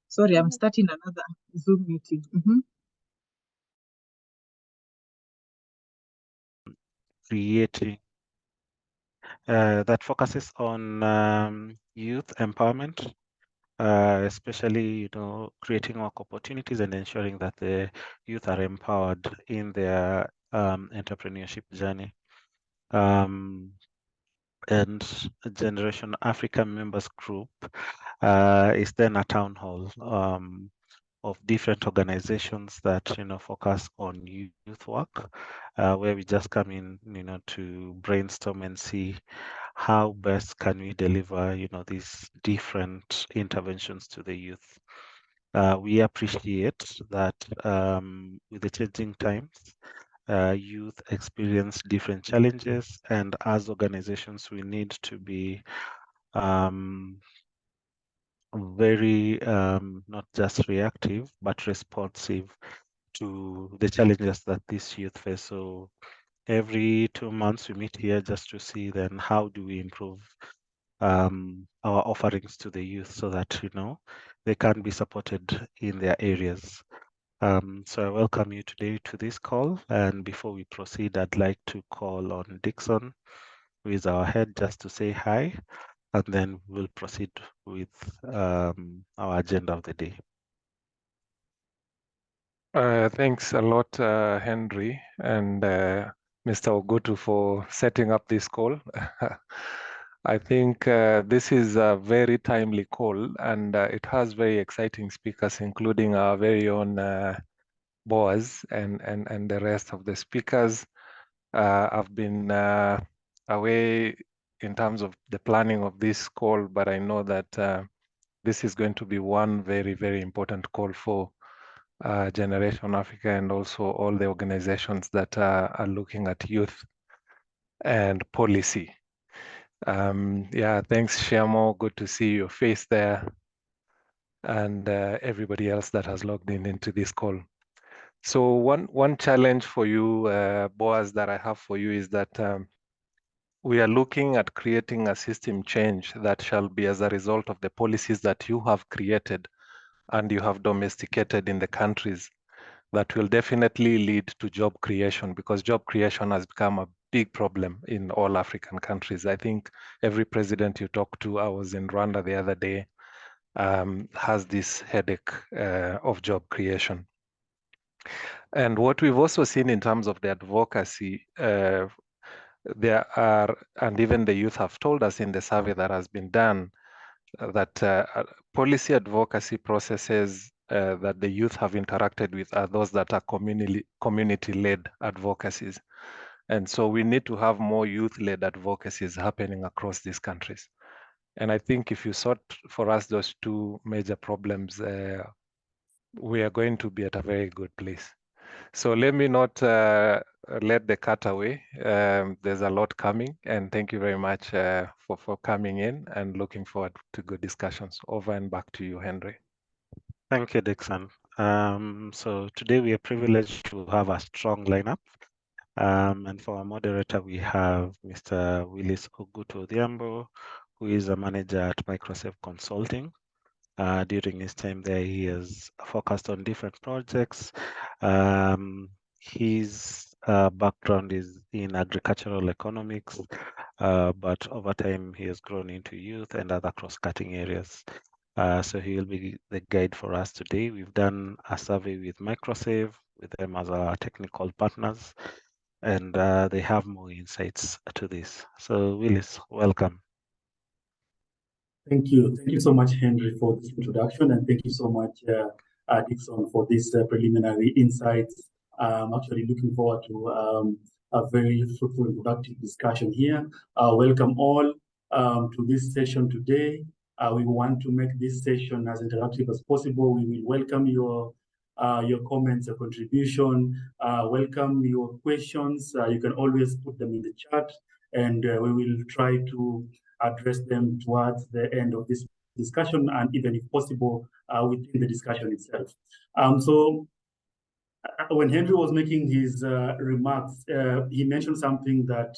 Sorry, I'm starting another Zoom meeting. Creating that focuses on youth empowerment, especially creating work opportunities and ensuring that the youth are empowered in their entrepreneurship journey. And Generation Africa members group is then a town hall of different organizations that focus on youth work, where we just come in to brainstorm and see how best can we deliver these different interventions to the youth. We appreciate that with the changing times, youth experience different challenges, and as organizations we need to be very not just reactive but responsive to the challenges that these youth face. So every 2 months we meet here just to see then how do we improve our offerings to the youth so that they can be supported in their areas. So I welcome you today to this call, and before we proceed, I'd like to call on Dixon, who is our head, just to say hi, and then we'll proceed with our agenda of the day. Thanks a lot, Henry and Mr. Ogutu, for setting up this call. I think this is a very timely call, and it has very exciting speakers, including our very own Boaz and the rest of the speakers. I've been away in terms of the planning of this call, but I know that this is going to be one very, very important call for Generation Africa and also all the organizations that are looking at youth and policy. Yeah, thanks, Tshiamo. Good to see your face there, and everybody else that has logged into this call. So one challenge for you, Boaz, that I have for you is that we are looking at creating a system change that shall be as a result of the policies that you have created and you have domesticated in the countries, that will definitely lead to job creation, because job creation has become a big problem in all African countries. I think every president you talk to, I was in Rwanda the other day, has this headache of job creation. And what we've also seen in terms of the advocacy, there are, and even the youth have told us in the survey that has been done, that policy advocacy processes that the youth have interacted with are those that are community-led advocacies. And so we need to have more youth-led advocacies happening across these countries. And I think if you sort for us those two major problems, we are going to be at a very good place. So let me not let the cat away. There's a lot coming, and thank you very much for coming in, and looking forward to good discussions. Over and back to you, Henry. Thank you, Dixon. So today we are privileged to have a strong lineup. And for our moderator, we have Mr. Willis Ogutu Odhiambo, who is a manager at Microsave Consulting. During his time there, he has focused on different projects. His background is in agricultural economics, but over time he has grown into youth and other cross-cutting areas. So he will be the guide for us today. We've done a survey with Microsave, with them as our technical partners, and they have more insights to this. So Willis, welcome. Thank you. Thank you so much, Henry, for this introduction, and thank you so much, Dixon, for this preliminary insights. I'm actually looking forward to a very fruitful and productive discussion here. Welcome all to this session today. We want to make this session as interactive as possible. We will welcome your comments, your contribution, welcome your questions. You can always put them in the chat, and we will try to address them towards the end of this discussion, and even if possible, within the discussion itself. So when Henry was making his remarks, he mentioned something that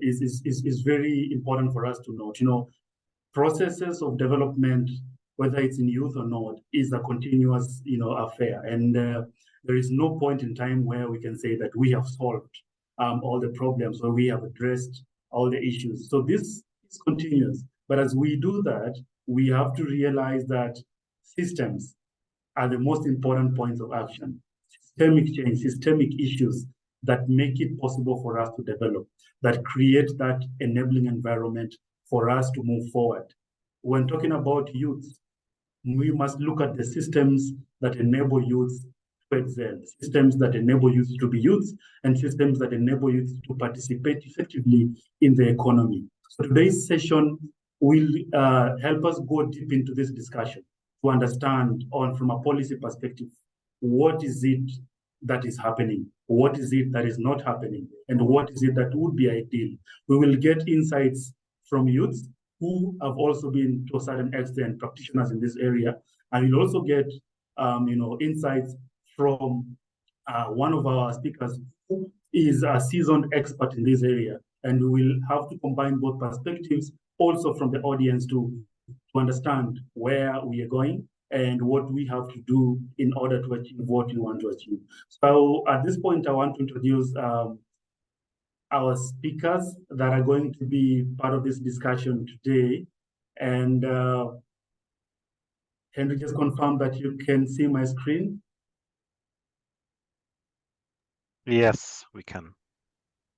is very important for us to note. Processes of development whether it's in youth or not, is a continuous, affair. And there is no point in time where we can say that we have solved all the problems or we have addressed all the issues. So this is continuous. But as we do that, we have to realize that systems are the most important points of action. Systemic change, systemic issues that make it possible for us to develop, that create that enabling environment for us to move forward. When talking about youth, we must look at the systems that enable youth to excel, systems that enable youth to be youth, and systems that enable youth to participate effectively in the economy. So today's session will help us go deep into this discussion to understand from a policy perspective, what is it that is happening? What is it that is not happening? And what is it that would be ideal? We will get insights from youths who have also been, to a certain extent, practitioners in this area. And we'll also get, insights from one of our speakers who is a seasoned expert in this area. And we will have to combine both perspectives, also from the audience to understand where we are going and what we have to do in order to achieve what we want to achieve. So at this point, I want to introduce our speakers that are going to be part of this discussion today. And Henry, just confirm that you can see my screen. Yes, we can.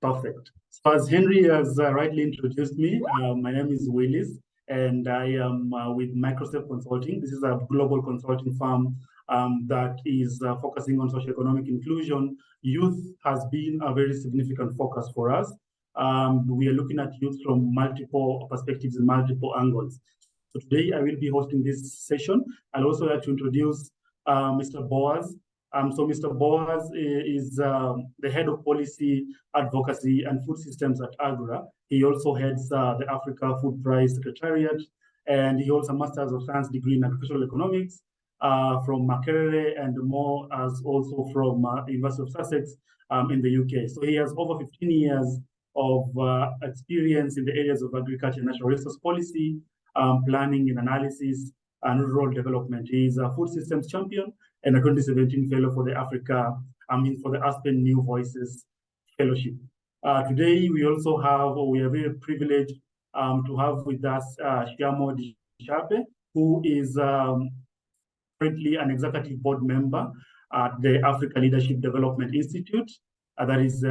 Perfect. So as Henry has rightly introduced me, my name is Willis, and I am with Microsave Consulting. This is a global consulting firm that is focusing on socioeconomic inclusion. Youth has been a very significant focus for us. We are looking at youth from multiple perspectives and multiple angles. So today I will be hosting this session. I'd also like to introduce Mr. Boaz. So Mr. Boaz is the head of policy, advocacy, and food systems at AGRA. He also heads the Africa Food Price Secretariat, and he holds a Master's of Science degree in Agricultural Economics from Kezire, and more as also from University of Sussex in the UK. So he has over 15 years of experience in the areas of agriculture and natural resource policy, planning and analysis, and rural development. He is a food systems champion and a 2017 fellow for the for the Aspen New Voices Fellowship. Today, we also have, we are very privileged to have with us Tshiamo Dichabe, who is currently an executive board member at the Africa Leadership Development Institute, that is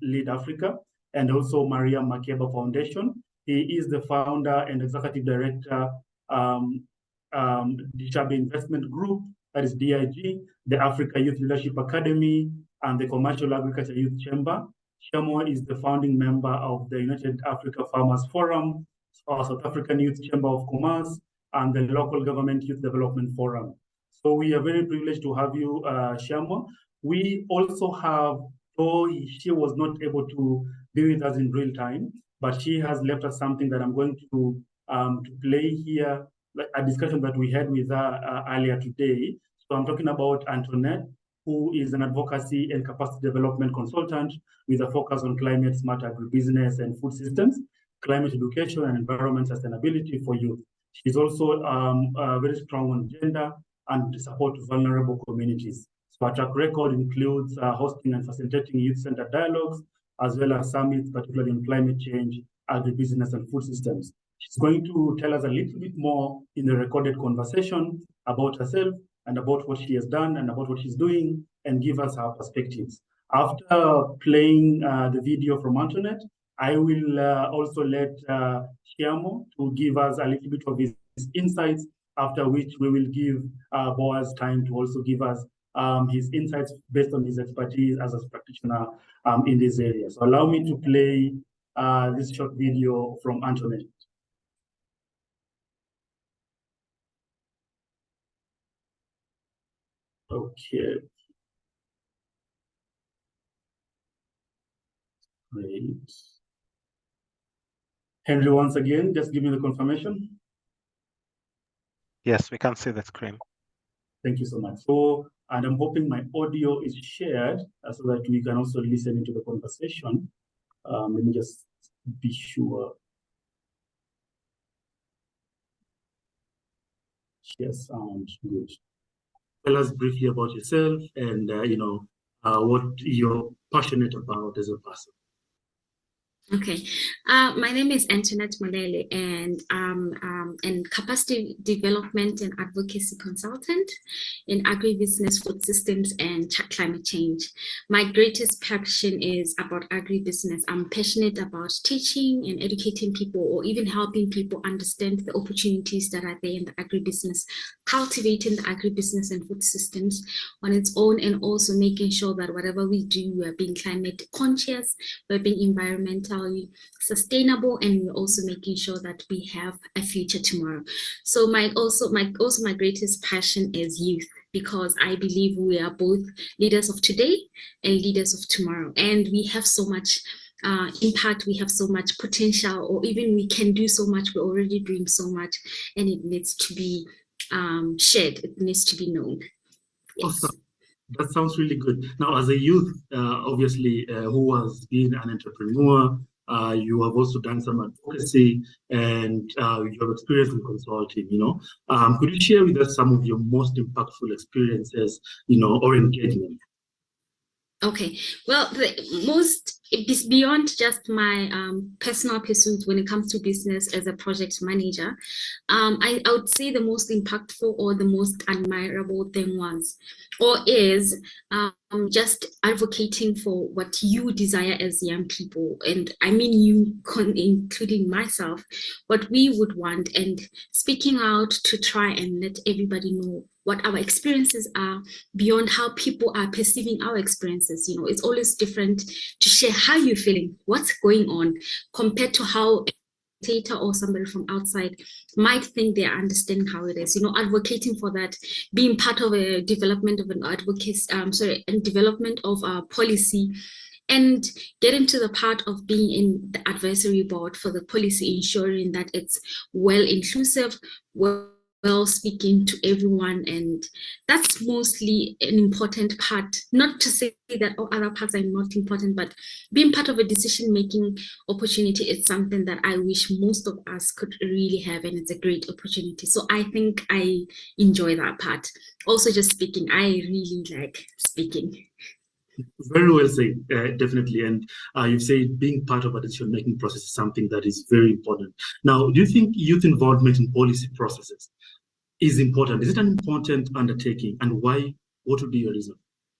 Lead Africa, and also Maria Makeba Foundation. He is the founder and executive director Dichabe Investment Group, that is DIG, the Africa Youth Leadership Academy, and the Commercial Agriculture Youth Chamber. Tshiamo is the founding member of the United Africa Farmers Forum, South African Youth Chamber of Commerce, and the Local Government Youth Development Forum. So we are very privileged to have you, Tshiamo. We also have, though she was not able to be with us in real time, but she has left us something that I'm going to play here, like a discussion that we had with her earlier today. So I'm talking about Antoinette, who is an advocacy and capacity development consultant with a focus on climate smart agribusiness and food systems, climate education, and environment sustainability for youth. She's also very strong on gender and support vulnerable communities. So her track record includes hosting and facilitating youth-centered dialogues, as well as summits, particularly on climate change, agribusiness, and food systems. She's going to tell us a little bit more in the recorded conversation about herself and about what she has done and about what she's doing, and give us her perspectives. After playing the video from Antoinette, I will also let Tshiamo to give us a little bit of his insights, after which we will give Boaz time to also give us his insights based on his expertise as a practitioner in this area. So allow me to play this short video from Antoinette. Okay. Great. Henry, once again, just give me the confirmation. Yes, we can see the screen. Thank you so much. So, and I'm hoping my audio is shared so that we can also listen into the conversation. Let me just be sure. Yes, good. Tell us briefly about yourself and what you're passionate about as a person. Okay, my name is Antoinette Moleele, and I'm an capacity development and advocacy consultant in agribusiness, food systems, and climate change. My greatest passion is about agribusiness. I'm passionate about teaching and educating people, or even helping people understand the opportunities that are there in the agribusiness, cultivating the agribusiness and food systems on its own, and also making sure that whatever we do, we're being climate conscious, we're being environmental sustainable, and we're also making sure that we have a future tomorrow. So my greatest passion is youth, because I believe we are both leaders of today and leaders of tomorrow, and we have so much impact, we have so much potential, or even we can do so much. We're already doing so much, and it needs to be shared, it needs to be known. Yes. Awesome. That sounds really good. Now, as a youth, obviously, who has been an entrepreneur, you have also done some advocacy, and you have experience in consulting. Could you share with us some of your most impactful experiences, or engagement? Okay, well, it's beyond just my personal pursuit when it comes to business as a project manager. I would say the most impactful or the most admirable thing is just advocating for what you desire as young people. And I mean you, including myself, what we would want, and speaking out to try and let everybody know what our experiences are beyond how people are perceiving our experiences. It's always different to share how you're feeling, what's going on, compared to how data or somebody from outside might think they're understanding how it is. Advocating for that, being part of a development of an advocacy, and development of a policy, and getting to the part of being in the advisory board for the policy, ensuring that it's well inclusive, well speaking to everyone. And that's mostly an important part, not to say that all other parts are not important, but being part of a decision-making opportunity is something that I wish most of us could really have, and it's a great opportunity. So I think I enjoy that part. Also, just speaking, I really like speaking. Very well said, definitely. And you've said being part of a decision-making process is something that is very important. Now, do you think youth involvement in policy processes is important? Is it an important undertaking, and why? What would be your reason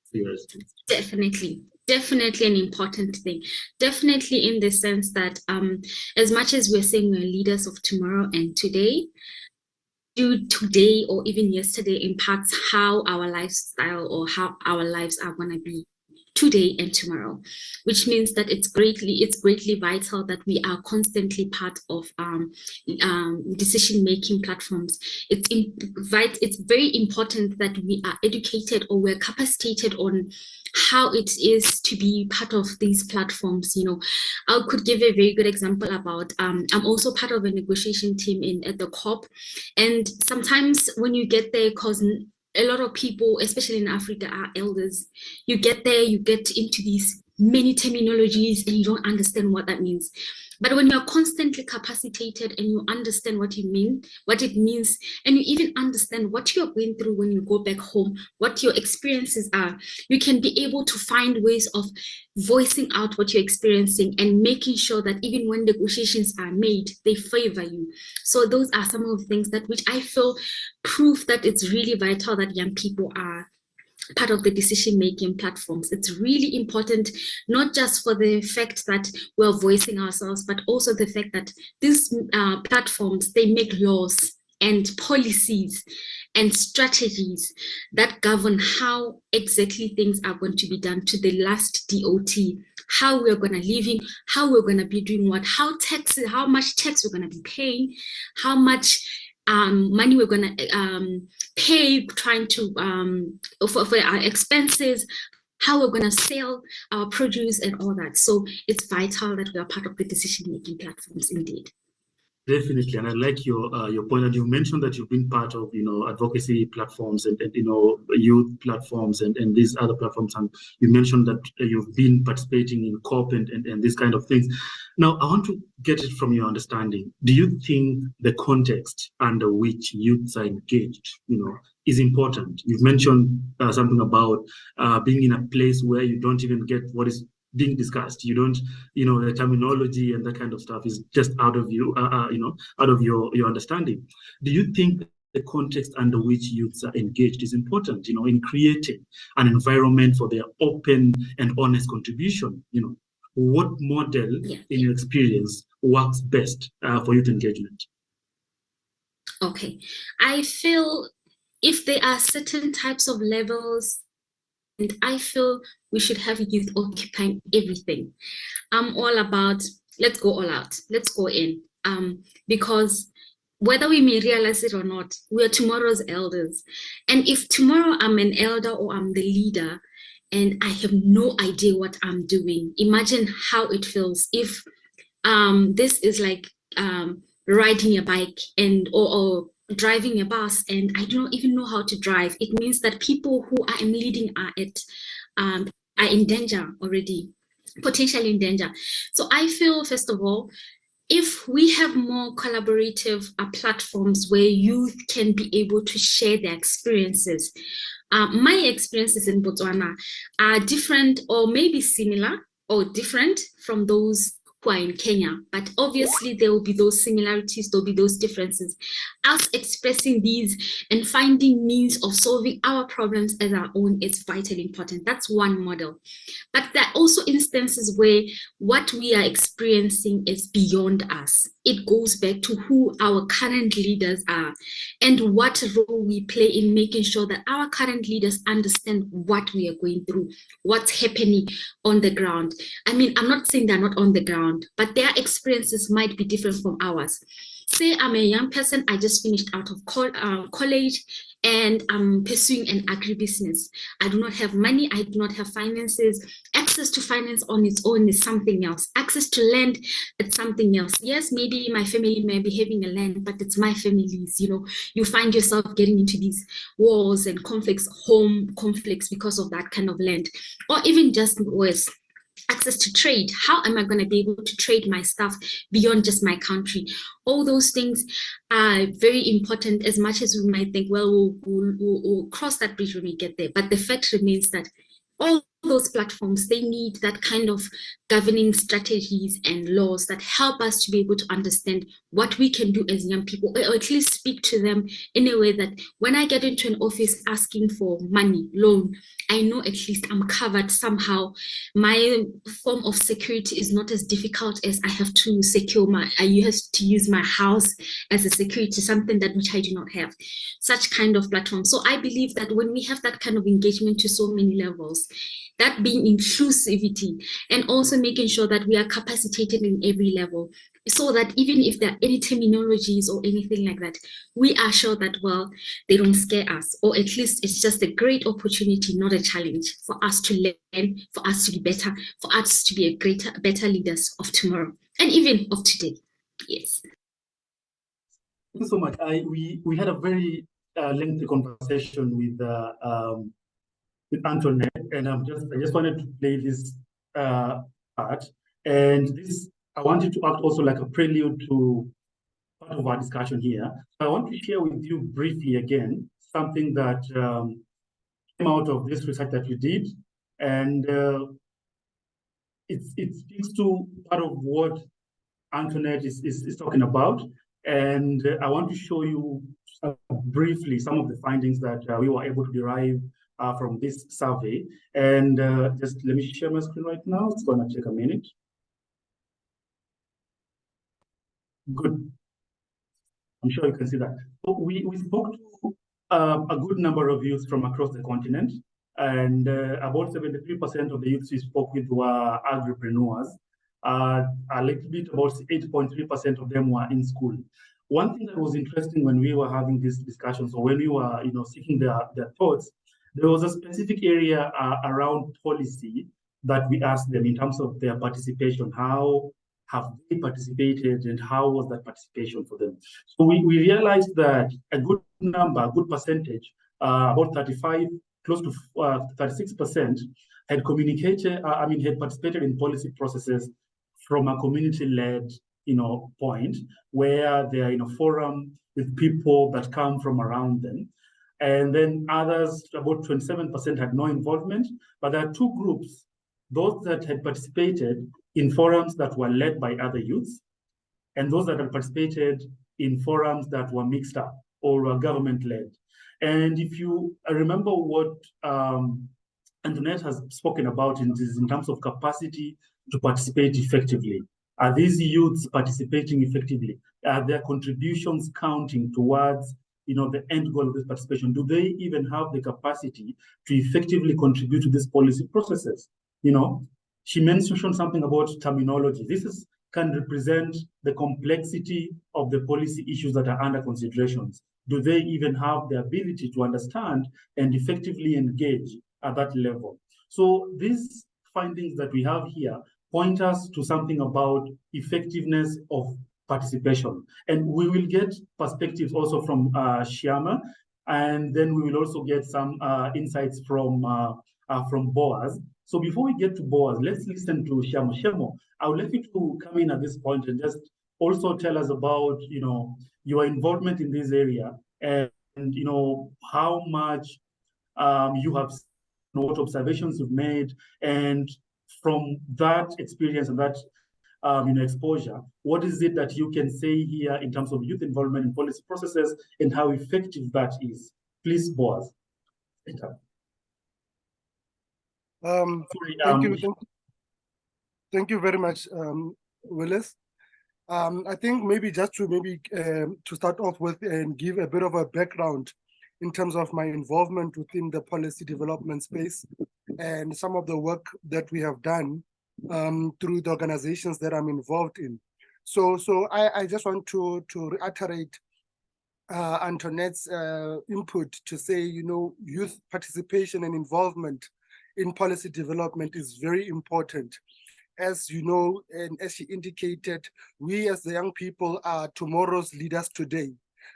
for your response? Definitely an important thing. Definitely in the sense that as much as we're saying we're leaders of tomorrow and today, today or even yesterday impacts how our lifestyle or how our lives are going to be today and tomorrow, which means that it's greatly vital that we are constantly part of decision-making platforms. It's very important that we are educated, or we're capacitated on how it is to be part of these platforms. I could give a very good example about I'm also part of a negotiation team at the COP, and sometimes when you get there, because a lot of people, especially in Africa, are elders. You get there, you get into these many terminologies, and you don't understand what that means. But when you're constantly capacitated and you understand what it means, and you even understand what you're going through when you go back home, what your experiences are, you can be able to find ways of voicing out what you're experiencing and making sure that even when negotiations are made, they favor you. So those are some of the things which I feel prove that it's really vital that young people are part of the decision-making platforms. It's really important, not just for the fact that we're voicing ourselves, but also the fact that these platforms, they make laws and policies and strategies that govern how exactly things are going to be done to the last DOT, how we're going to live in, how we're going to be doing what, how much tax we're going to be paying, how much money we're going to pay trying to for our expenses, how we're going to sell our produce and all that. So it's vital that we are part of the decision-making platforms indeed. Definitely, and I like your point. And you mentioned that you've been part of advocacy platforms and youth platforms and these other platforms, and you mentioned that you've been participating in COP and these kind of things. Now, I want to get it from your understanding. Do you think the context under which youths are engaged, is important? You've mentioned something about being in a place where you don't even get what is being discussed. You don't, the terminology and that kind of stuff is just out of you, out of your understanding. Do you think the context under which youths are engaged is important, in creating an environment for their open and honest contribution? What model, in your experience, works best for youth engagement? Okay, I feel if there are certain types of levels, and I feel we should have youth occupying everything. I'm all about, let's go all out, let's go in. Because whether we may realize it or not, we are tomorrow's elders. And if tomorrow I'm an elder or I'm the leader and I have no idea what I'm doing, imagine how it feels if this is like riding a bike or driving a bus and I don't even know how to drive. It means that people who I am leading are in danger already, potentially in danger. So I feel, first of all, if we have more collaborative platforms where youth can be able to share their experiences. My experiences in Botswana are different or maybe similar or different from those who are in Kenya, but obviously there will be those similarities, there'll be those differences. Us expressing these and finding means of solving our problems as our own is vitally important. That's one model. But there are also instances where what we are experiencing is beyond us. It goes back to who our current leaders are and what role we play in making sure that our current leaders understand what we are going through, what's happening on the ground. I mean, I'm not saying they're not on the ground, but their experiences might be different from ours. Say I'm a young person, I just finished out of college and I'm pursuing an agribusiness. I do not have money, I do not have finances. Access to finance on its own is something else. Access to land, it's something else. Yes, maybe my family may be having a land, but it's my family's, you find yourself getting into these wars and conflicts, home conflicts because of that kind of land. Or even just worse, access to trade. How am I going to be able to trade my stuff beyond just my country? All those things are very important, as much as we might think, well, we'll cross that bridge when we get there. But the fact remains that all those platforms, they need that kind of governing strategies and laws that help us to be able to understand what we can do as young people, or at least speak to them in a way that when I get into an office asking for money, loan, I know at least I'm covered somehow. My form of security is not as difficult as I have to secure I have to use my house as a security, something that which I do not have. Such kind of platform. So I believe that when we have that kind of engagement to so many levels, that being inclusivity and also making sure that we are capacitated in every level, so that even if there are any terminologies or anything like that, we are sure that, well, they don't scare us, or at least it's just a great opportunity, not a challenge, for us to learn, for us to be better, for us to be better leaders of tomorrow and even of today. Yes. Thank you so much. We had a very lengthy conversation with Antoinette, and I just wanted to play this part, and this I wanted to act also like a prelude to part of our discussion here. I want to share with you briefly again something that came out of this research that we did, and it speaks to part of what Antoinette is talking about, and I want to show you briefly some of the findings that we were able to derive from this survey. And just let me share my screen right now. It's going to take a minute. Good. I'm sure you can see that. So we spoke to a good number of youths from across the continent, and about 73% of the youths we spoke with were agripreneurs. A little bit, about 8.3% of them were in school. One thing that was interesting when we were having these discussions, or when we were seeking their thoughts, there was a specific area around policy that we asked them in terms of their participation, how have they participated, and how was that participation for them? So we realized that a good number, a good percentage, about 35, close to 36%, had communicated, had participated in policy processes from a community-led, point, where they are in a forum with people that come from around them. And then others, about 27%, had no involvement. But there are two groups, those that had participated in forums that were led by other youths, and those that had participated in forums that were mixed up or were government-led. And if you remember what Antoinette has spoken about in terms of capacity to participate effectively. Are these youths participating effectively? Are their contributions counting towards the end goal of this participation? Do they even have the capacity to effectively contribute to these policy processes? She mentioned something about terminology. This can represent the complexity of the policy issues that are under considerations. Do they even have the ability to understand and effectively engage at that level? So these findings that we have here point us to something about effectiveness of participation. And we will get perspectives also from Tshiamo, and then we will also get some insights from Boaz. So before we get to Boaz, let's listen to Tshiamo. Tshiamo, I would like you to come in at this point and just also tell us about your involvement in this area, and how much you have seen, what observations you've made, and from that experience and that exposure, what is it that you can say here in terms of youth involvement in policy processes and how effective that is? Please, Boaz. Thank you very much, Willis. I think maybe just to start off with and give a bit of a background in terms of my involvement within the policy development space and some of the work that we have done through the organizations that I'm involved in. So I just want to reiterate Antoinette's input to say, youth participation and involvement in policy development is very important. As you know, and as she indicated, we as the young people are tomorrow's leaders today.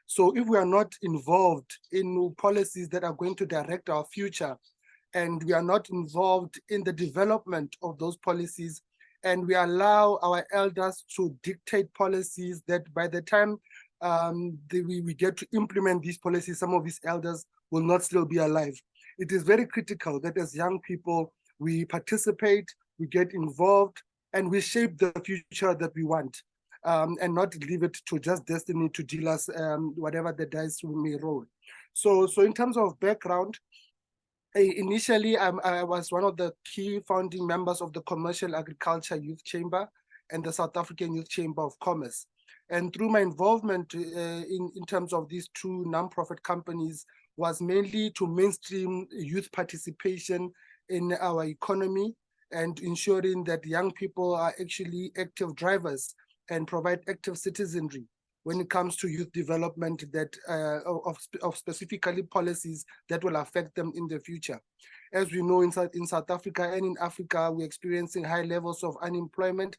So if we are not involved in policies that are going to direct our future, and we are not involved in the development of those policies, and we allow our elders to dictate policies that by the time we get to implement these policies, some of these elders will not still be alive. It is very critical that as young people, we participate, we get involved, and we shape the future that we want, and not leave it to just destiny to deal us whatever the dice we may roll. So in terms of background, initially I was one of the key founding members of the Commercial Agriculture Youth Chamber and the South African Youth Chamber of Commerce. And through my involvement in terms of these two non-profit companies was mainly to mainstream youth participation in our economy and ensuring that young people are actually active drivers and provide active citizenry when it comes to youth development that of specifically policies that will affect them in the future. As we know, in South Africa and in Africa, we're experiencing high levels of unemployment.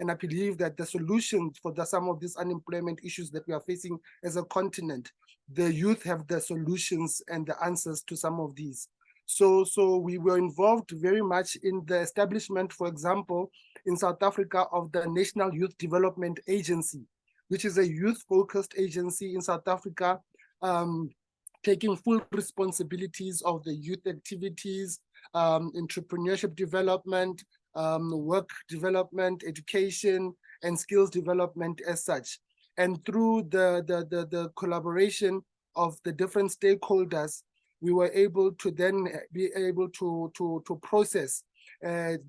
And I believe that the solution for some of these unemployment issues that we are facing as a continent, the youth have the solutions and the answers to some of these. So we were involved very much in the establishment, for example, in South Africa, of the National Youth Development Agency, which is a youth-focused agency in South Africa, taking full responsibilities of the youth activities, entrepreneurship development, work development, education, and skills development as such. And through the collaboration of the different stakeholders, we were able to then be able to process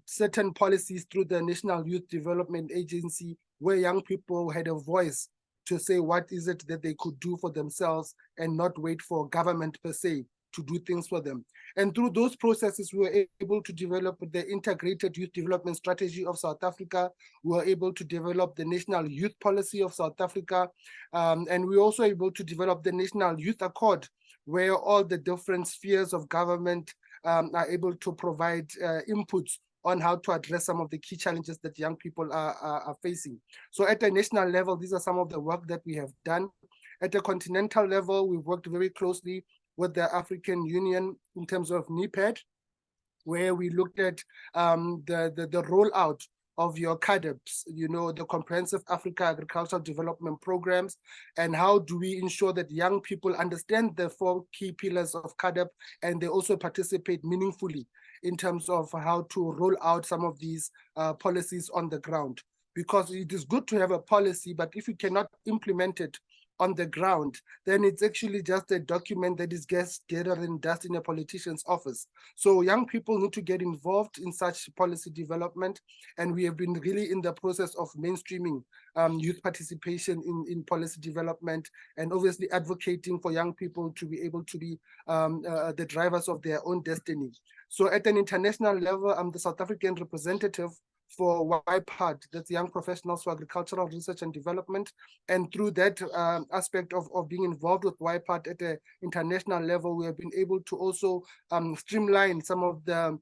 certain policies through the National Youth Development Agency, where young people had a voice to say what is it that they could do for themselves and not wait for government per se to do things for them. And through those processes, we were able to develop the Integrated Youth Development Strategy of South Africa. We were able to develop the National Youth Policy of South Africa. And we were also able to develop the National Youth Accord, where all the different spheres of government are able to provide inputs on how to address some of the key challenges that young people are facing. So at a national level, these are some of the work that we have done. At a continental level, we've worked very closely with the African Union in terms of NEPAD, where we looked at the rollout of your CADEPs, you know, the Comprehensive Africa Agricultural Development Programs, and how do we ensure that young people understand the 4 key pillars of CADEP and they also participate meaningfully in terms of how to roll out some of these policies on the ground. Because it is good to have a policy, but if you cannot implement it on the ground, then it's actually just a document that is gathering dust in a politician's office. So young people need to get involved in such policy development, and we have been really in the process of mainstreaming youth participation in policy development, and obviously advocating for young people to be able to be the drivers of their own destiny. So at an international level, I'm the South African representative for YPAD, that's Young Professionals for Agricultural Research and Development. And through that aspect of being involved with YPAD at an international level, we have been able to also streamline some of the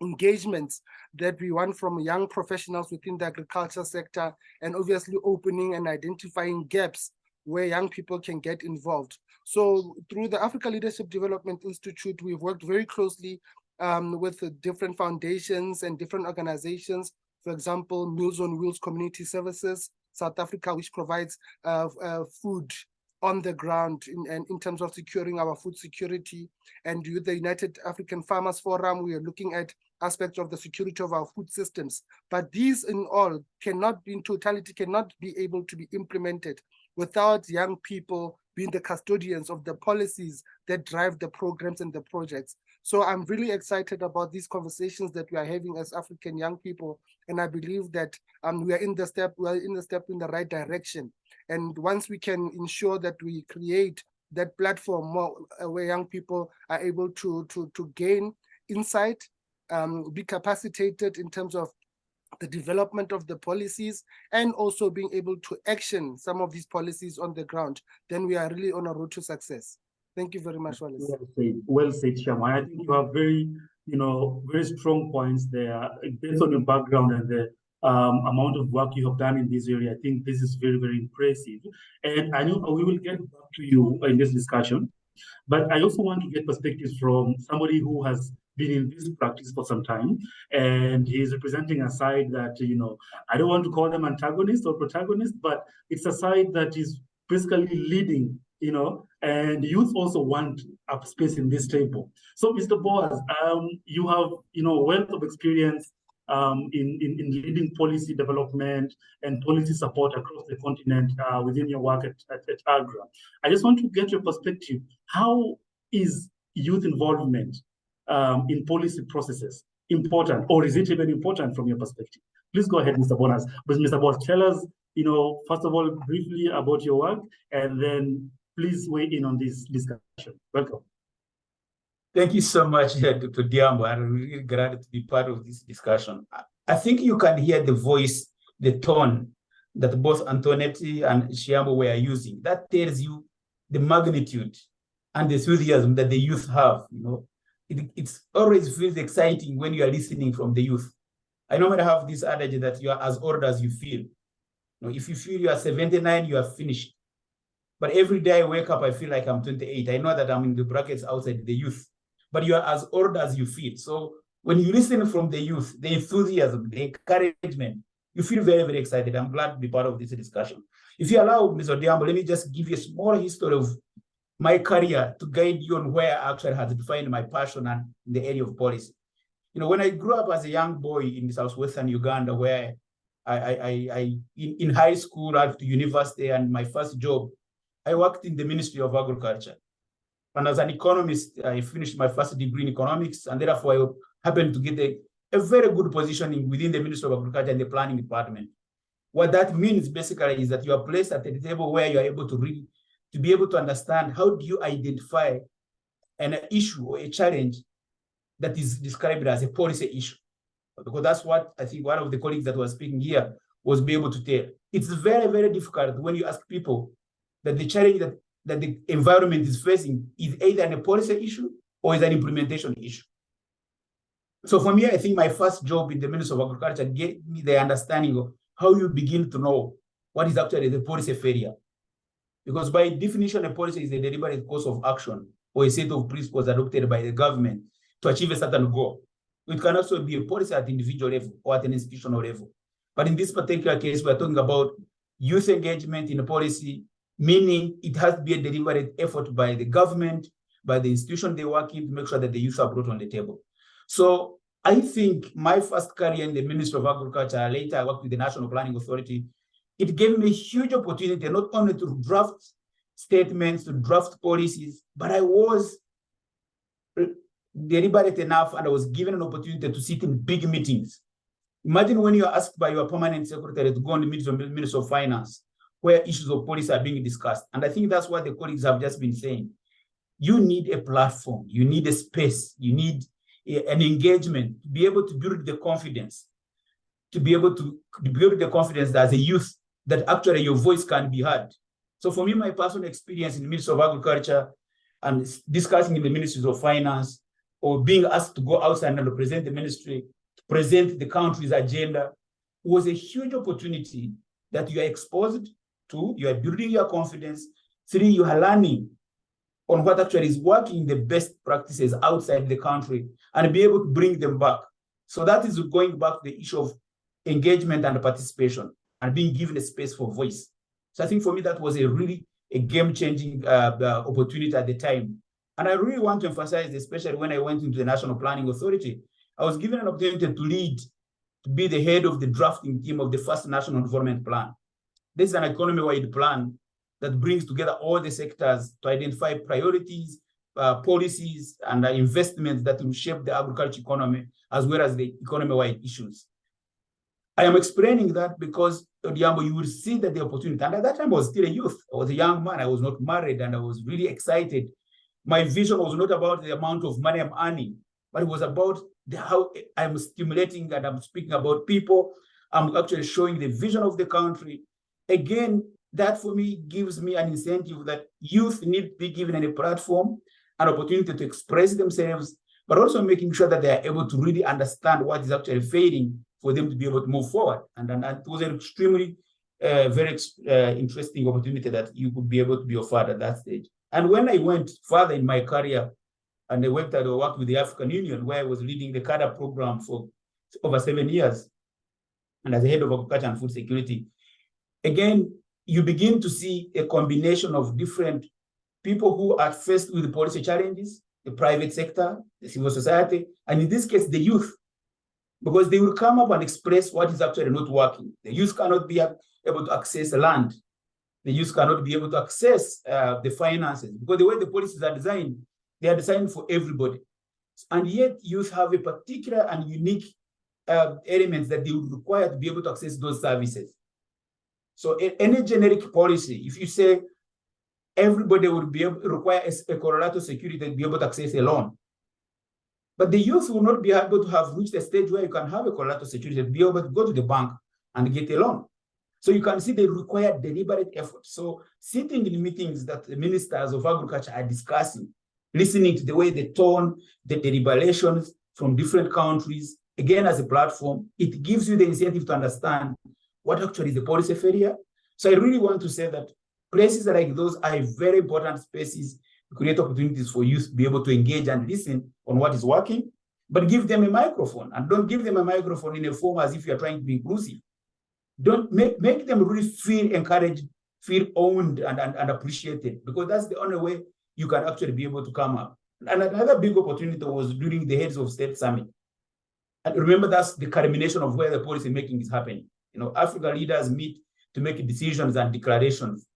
engagements that we want from young professionals within the agriculture sector, and obviously opening and identifying gaps where young people can get involved. So through the Africa Leadership Development Institute, we've worked very closely with different foundations and different organizations. For example, Meals on Wheels Community Services South Africa, which provides food on the ground in terms of securing our food security. And with the United African Farmers Forum, we are looking at aspects of the security of our food systems. But these in all cannot be in totality, cannot be able to be implemented without young people being the custodians of the policies that drive the programs and the projects. So I'm really excited about these conversations that we are having as African young people, and I believe that we are in the step in the right direction. And once we can ensure that we create that platform where young people are able to gain insight, be capacitated in terms of the development of the policies, and also being able to action some of these policies on the ground, then we are really on a road to success. Thank you very much, Willis. Well said, Tshiamo. I think you have very strong points there. Based on your background and the amount of work you have done in this area, I think this is very, very impressive. And I know we will get back to you in this discussion, but I also want to get perspectives from somebody who has been in this practice for some time, and he's representing a side that, I don't want to call them antagonists or protagonists, but it's a side that is basically leading, and youth also want a space in this table. So, Mr. Boaz, you have, wealth of experience in leading policy development and policy support across the continent within your work at AGRA. I just want to get your perspective. How is youth involvement in policy processes important, or is it even important from your perspective? Please go ahead, Mr. Boaz. But Mr. Boaz, tell us, first of all, briefly about your work, and then please weigh in on this discussion. Welcome. Thank you so much, Dr. Odhiambo. I'm really glad to be part of this discussion. I think you can hear the voice, the tone that both Antoinette and Tshiamo were using. That tells you the magnitude and the enthusiasm that the youth have. It's always feels exciting when you are listening from the youth. I normally have this adage that you are as old as you feel. If you feel you are 79, you are finished. But every day I wake up, I feel like I'm 28. I know that I'm in the brackets outside the youth, but you are as old as you feel. So when you listen from the youth, the enthusiasm, the encouragement, you feel very, very excited. I'm glad to be part of this discussion. If you allow, Ms. Odhiambo, let me just give you a small history of my career to guide you on where I actually had defined my passion and in the area of policy. When I grew up as a young boy in southwestern Uganda, where in high school, after university, and my first job, I worked in the Ministry of Agriculture. And as an economist, I finished my first degree in economics, and therefore I happened to get a very good positioning within the Ministry of Agriculture and the planning department. What that means basically is that you are placed at the table where you are able to read, to be able to understand how do you identify an issue or a challenge that is described as a policy issue. Because that's what I think one of the colleagues that was speaking here was be able to tell. It's very, very difficult when you ask people that the challenge that the environment is facing is either a policy issue or is an implementation issue. So for me, I think my first job in the Ministry of Agriculture gave me the understanding of how you begin to know what is actually the policy failure. Because by definition, a policy is a deliberate course of action or a set of principles adopted by the government to achieve a certain goal. It can also be a policy at individual level or at an institutional level. But in this particular case, we're talking about youth engagement in a policy, meaning it has to be a deliberate effort by the government, by the institution they work in, to make sure that the youth are brought on the table. So I think my first career in the Ministry of Agriculture, later I worked with the National Planning Authority, it gave me a huge opportunity not only to draft statements, to draft policies, but I was deliberate enough and I was given an opportunity to sit in big meetings. Imagine when you're asked by your permanent secretary to go on the meetings of the Minister of Finance, where issues of policy are being discussed. And I think that's what the colleagues have just been saying. You need a platform, you need a space, you need an engagement to be able to build the confidence, to be able to build the confidence that as a youth, that actually your voice can be heard. So for me, my personal experience in the Ministry of Agriculture and discussing in the Ministries of Finance, or being asked to go outside and represent the ministry, to present the country's agenda, was a huge opportunity that you are exposed to, you are building your confidence, 3, you are learning on what actually is working, the best practices outside the country, and be able to bring them back. So that is going back to the issue of engagement and participation and being given a space for voice. So I think for me, that was a really game-changing opportunity at the time. And I really want to emphasize, especially when I went into the National Planning Authority, I was given an opportunity to lead, to be the head of the drafting team of the first National Development Plan. This is an economy-wide plan that brings together all the sectors to identify priorities, policies, and investments that will shape the agriculture economy, as well as the economy-wide issues. I am explaining that because, Odhiambo, you will see that the opportunity, and at that time I was still a youth, I was a young man, I was not married, and I was really excited. My vision was not about the amount of money I'm earning, but it was about how I'm stimulating and I'm speaking about people. I'm actually showing the vision of the country. Again, that for me gives me an incentive that youth need to be given a platform, an opportunity to express themselves, but also making sure that they are able to really understand what is actually failing for them to be able to move forward. And it was an extremely, very interesting opportunity that you could be able to be offered at that stage. And when I went further in my career, and I worked with the African Union, where I was leading the CADA program for over 7 years, and as the head of agriculture and food security, again, you begin to see a combination of different people who are faced with the policy challenges, the private sector, the civil society, and in this case, the youth, because they will come up and express what is actually not working. The youth cannot be able to access land. The youth cannot be able to access the finances, because the way the policies are designed, they are designed for everybody. And yet youth have a particular and unique elements that they would require to be able to access those services. So any generic policy, if you say everybody would be able to require a correlato security to be able to access a loan, but the youth will not be able to have reached a stage where you can have a correlato security to be able to go to the bank and get a loan. So you can see they require deliberate effort. So sitting in meetings that the ministers of agriculture are discussing, listening to the way they tone, the deliberations from different countries, again, as a platform, it gives you the incentive to understand what actually is the policy failure. So I really want to say that places like those are very important spaces to create opportunities for youth to be able to engage and listen on what is working, but give them a microphone, and don't give them a microphone in a form as if you're trying to be inclusive. Don't make them really feel encouraged, feel owned and appreciated, because that's the only way you can actually be able to come up. And another big opportunity was during the Heads of State Summit. And remember, that's the culmination of where the policy making is happening. You know, Africa leaders meet to make decisions and declarations.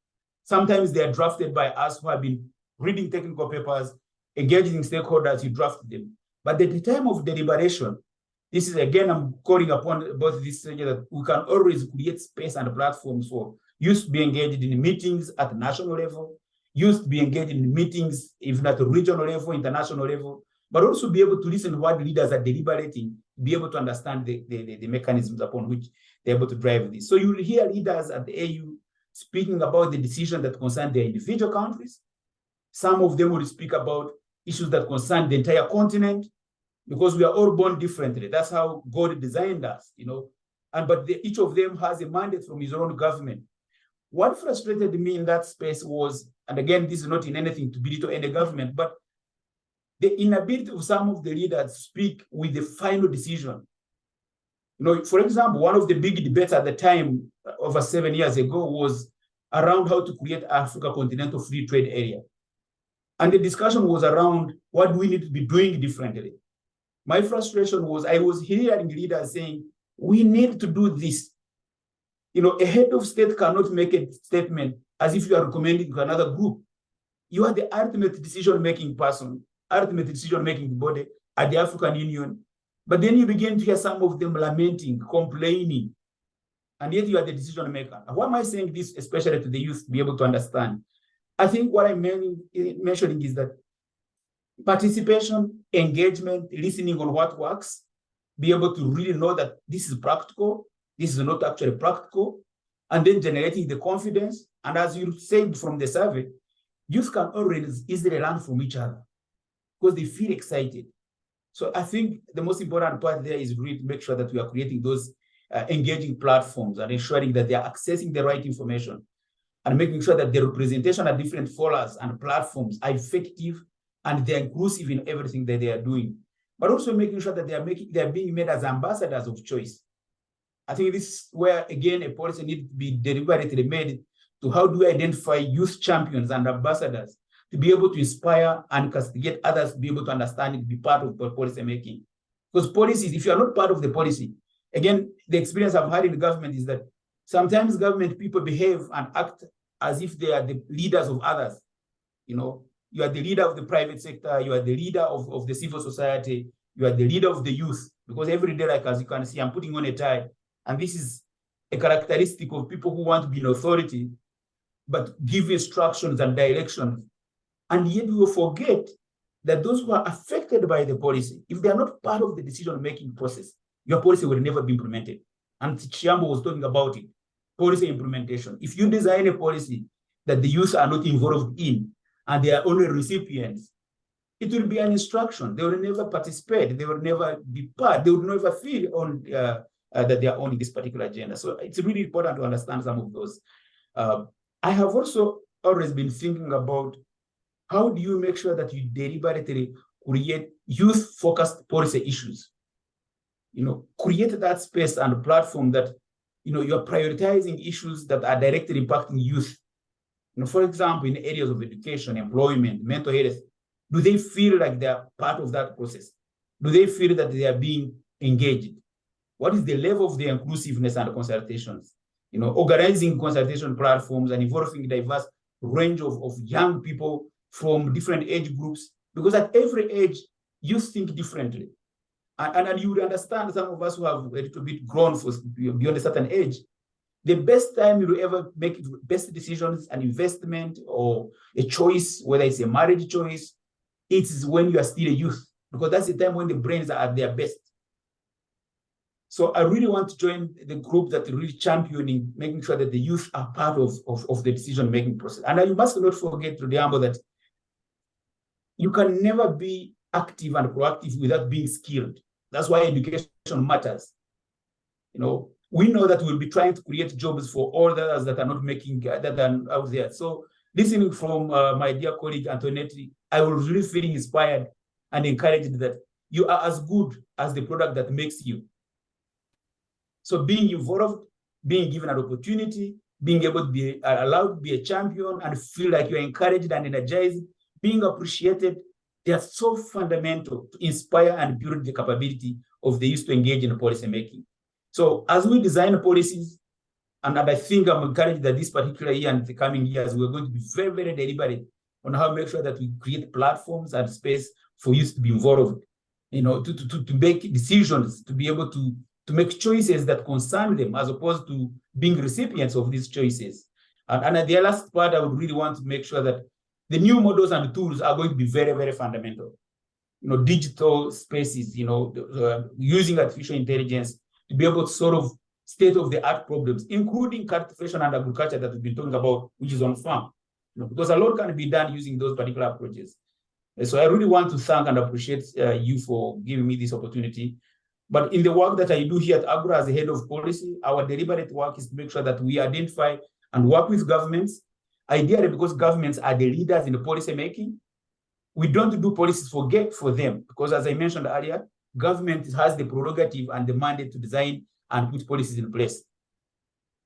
Sometimes they are drafted by us who have been reading technical papers, engaging stakeholders, you draft them. But at the time of deliberation, this is, again, I'm calling upon both this that we can always create space and platforms for youth to be engaged in meetings at the national level, youth to be engaged in meetings, even at the regional level, international level, but also be able to listen to what leaders are deliberating, be able to understand the mechanisms upon which they're able to drive this. So you will hear leaders at the AU speaking about the decisions that concern their individual countries. Some of them will speak about issues that concern the entire continent. because we are all born differently. That's how God designed us, but each of them has a mandate from his own government. What frustrated me in that space was, and again, this is not in anything to belittle any government, but the inability of some of the leaders to speak with the final decision. For example, one of the big debates at the time, over 7 years ago, was around how to create Africa Continental Free Trade Area. And the discussion was around what we need to be doing differently. My frustration was I was hearing leaders saying, we need to do this. A head of state cannot make a statement as if you are recommending to another group. You are the ultimate decision-making person, ultimate decision-making body at the African Union. But then you begin to hear some of them lamenting, complaining, and yet you are the decision maker. Why am I saying this, especially to the youth, to be able to understand? I think what I'm mentioning is that participation, engagement, listening on what works, be able to really know that this is practical, this is not actually practical, and then generating the confidence. And as you said from the survey, youth can always easily learn from each other because they feel excited. So I think the most important part there is really to make sure that we are creating those engaging platforms and ensuring that they are accessing the right information and making sure that the representation at different forums and platforms are effective and they're inclusive in everything that they are doing, but also making sure that they are being made as ambassadors of choice. I think this is where, again, a policy needs to be deliberately made to how do we identify youth champions and ambassadors to be able to inspire and castigate others to be able to understand it, be part of policy making. Because policies, if you are not part of the policy, again, the experience I've had in the government is that sometimes government people behave and act as if they are the leaders of others. You are the leader of the private sector, you are the leader of the civil society, you are the leader of the youth. Because every day, like as you can see, I'm putting on a tie. And this is a characteristic of people who want to be in authority, but give instructions and directions. And yet we will forget that those who are affected by the policy, if they are not part of the decision-making process, your policy will never be implemented. And Tshiamo was talking about it, policy implementation. If you design a policy that the youth are not involved in, and they are only recipients, it will be an instruction. They will never participate. They will never be part. They will never feel on that they are owning this particular agenda. So it's really important to understand some of those. I have also always been thinking about how do you make sure that you deliberately create youth-focused policy issues? Create that space and platform that, you're prioritizing issues that are directly impacting youth. For example, in areas of education, employment, mental health, do they feel like they're part of that process? Do they feel that they are being engaged? What is the level of the inclusiveness and consultations? Organizing consultation platforms and involving diverse range of young people from different age groups, because at every age, youth think differently. And you would understand, some of us who have a little bit grown for beyond a certain age, the best time you will ever make best decisions, an investment or a choice, whether it's a marriage choice, it is when you are still a youth, because that's the time when the brains are at their best. So I really want to join the group that really championing, making sure that the youth are part of the decision-making process. And you must not forget, Odhiambo, that you can never be active and proactive without being skilled. That's why education matters. We know that we'll be trying to create jobs for all others that are not making that are out there. So listening from my dear colleague Antoinette, I was really feeling inspired and encouraged that you are as good as the product that makes you. So being involved, being given an opportunity, being able to be allowed to be a champion and feel like you're encouraged and energized, being appreciated, they are so fundamental to inspire and build the capability of the youth to engage in policy making. So as we design policies, and I think I'm encouraged that this particular year and the coming years, we're going to be very, very deliberate on how to make sure that we create platforms and space for youth to be involved, to make decisions, to be able to make choices that concern them, as opposed to being recipients of these choices. And at the last part, I would really want to make sure that the new models and tools are going to be very, very fundamental. Digital spaces, using artificial intelligence to be able to solve state-of-the-art problems, including cultivation and agriculture that we've been talking about, which is on farm. Because a lot can be done using those particular approaches. So I really want to thank and appreciate you for giving me this opportunity. But in the work that I do here at AGRA as the head of policy, our deliberate work is to make sure that we identify and work with governments, ideally because governments are the leaders in the policy making. We don't do policies for them, because as I mentioned earlier, government has the prerogative and the mandate to design and put policies in place.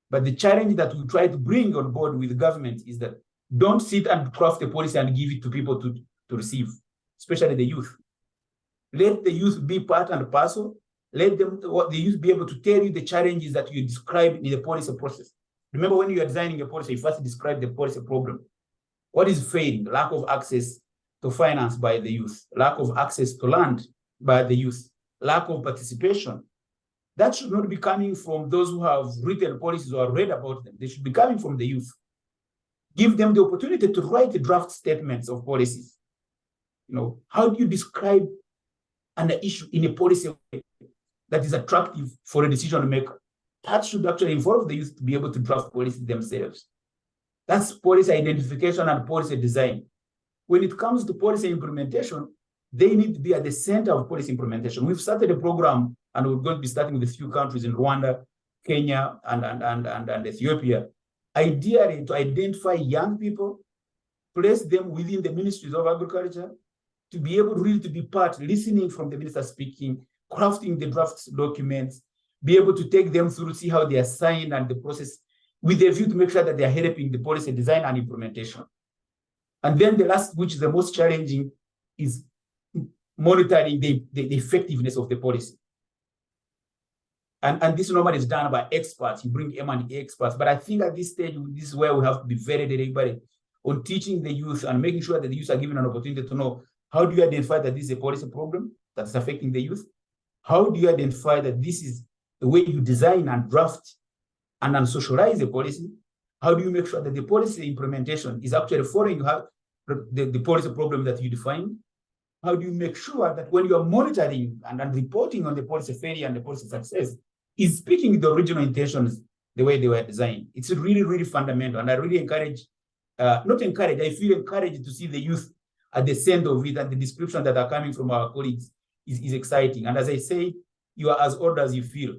But the challenge that we try to bring on board with government is that don't sit and craft a policy and give it to people to receive, especially the youth. Let the youth be part and parcel. Let the youth be able to tell you the challenges that you describe in the policy process. Remember, when you are designing a policy, you first describe the policy problem. What is failing? Lack of access to finance by the youth, lack of access to land by the youth, lack of participation. That should not be coming from those who have written policies or read about them. They should be coming from the youth. Give them the opportunity to write the draft statements of policies. How do you describe an issue in a policy that is attractive for a decision maker? That should actually involve the youth to be able to draft policies themselves. That's policy identification and policy design. When it comes to policy implementation, they need to be at the center of policy implementation. We've started a program, and we're going to be starting with a few countries in Rwanda, Kenya, and Ethiopia, ideally to identify young people, place them within the ministries of agriculture, to be able really to be part, listening from the minister speaking, crafting the draft documents, be able to take them through, see how they are signed and the process, with a view to make sure that they are helping the policy design and implementation. And then the last, which is the most challenging, is monitoring the effectiveness of the policy. And this normally is done by experts. You bring M&A experts. But I think at this stage, this is where we have to be very deliberate on teaching the youth and making sure that the youth are given an opportunity to know, how do you identify that this is a policy problem that's affecting the youth? How do you identify that this is the way you design and draft and socialize the policy? How do you make sure that the policy implementation is actually following the policy problem that you define? How do you make sure that when you are monitoring and reporting on the policy failure and the policy success, is speaking the original intentions the way they were designed? It's really, really fundamental. And I really encourage, I feel encouraged to see the youth at the center of it, and the description that are coming from our colleagues is exciting. And as I say, you are as old as you feel.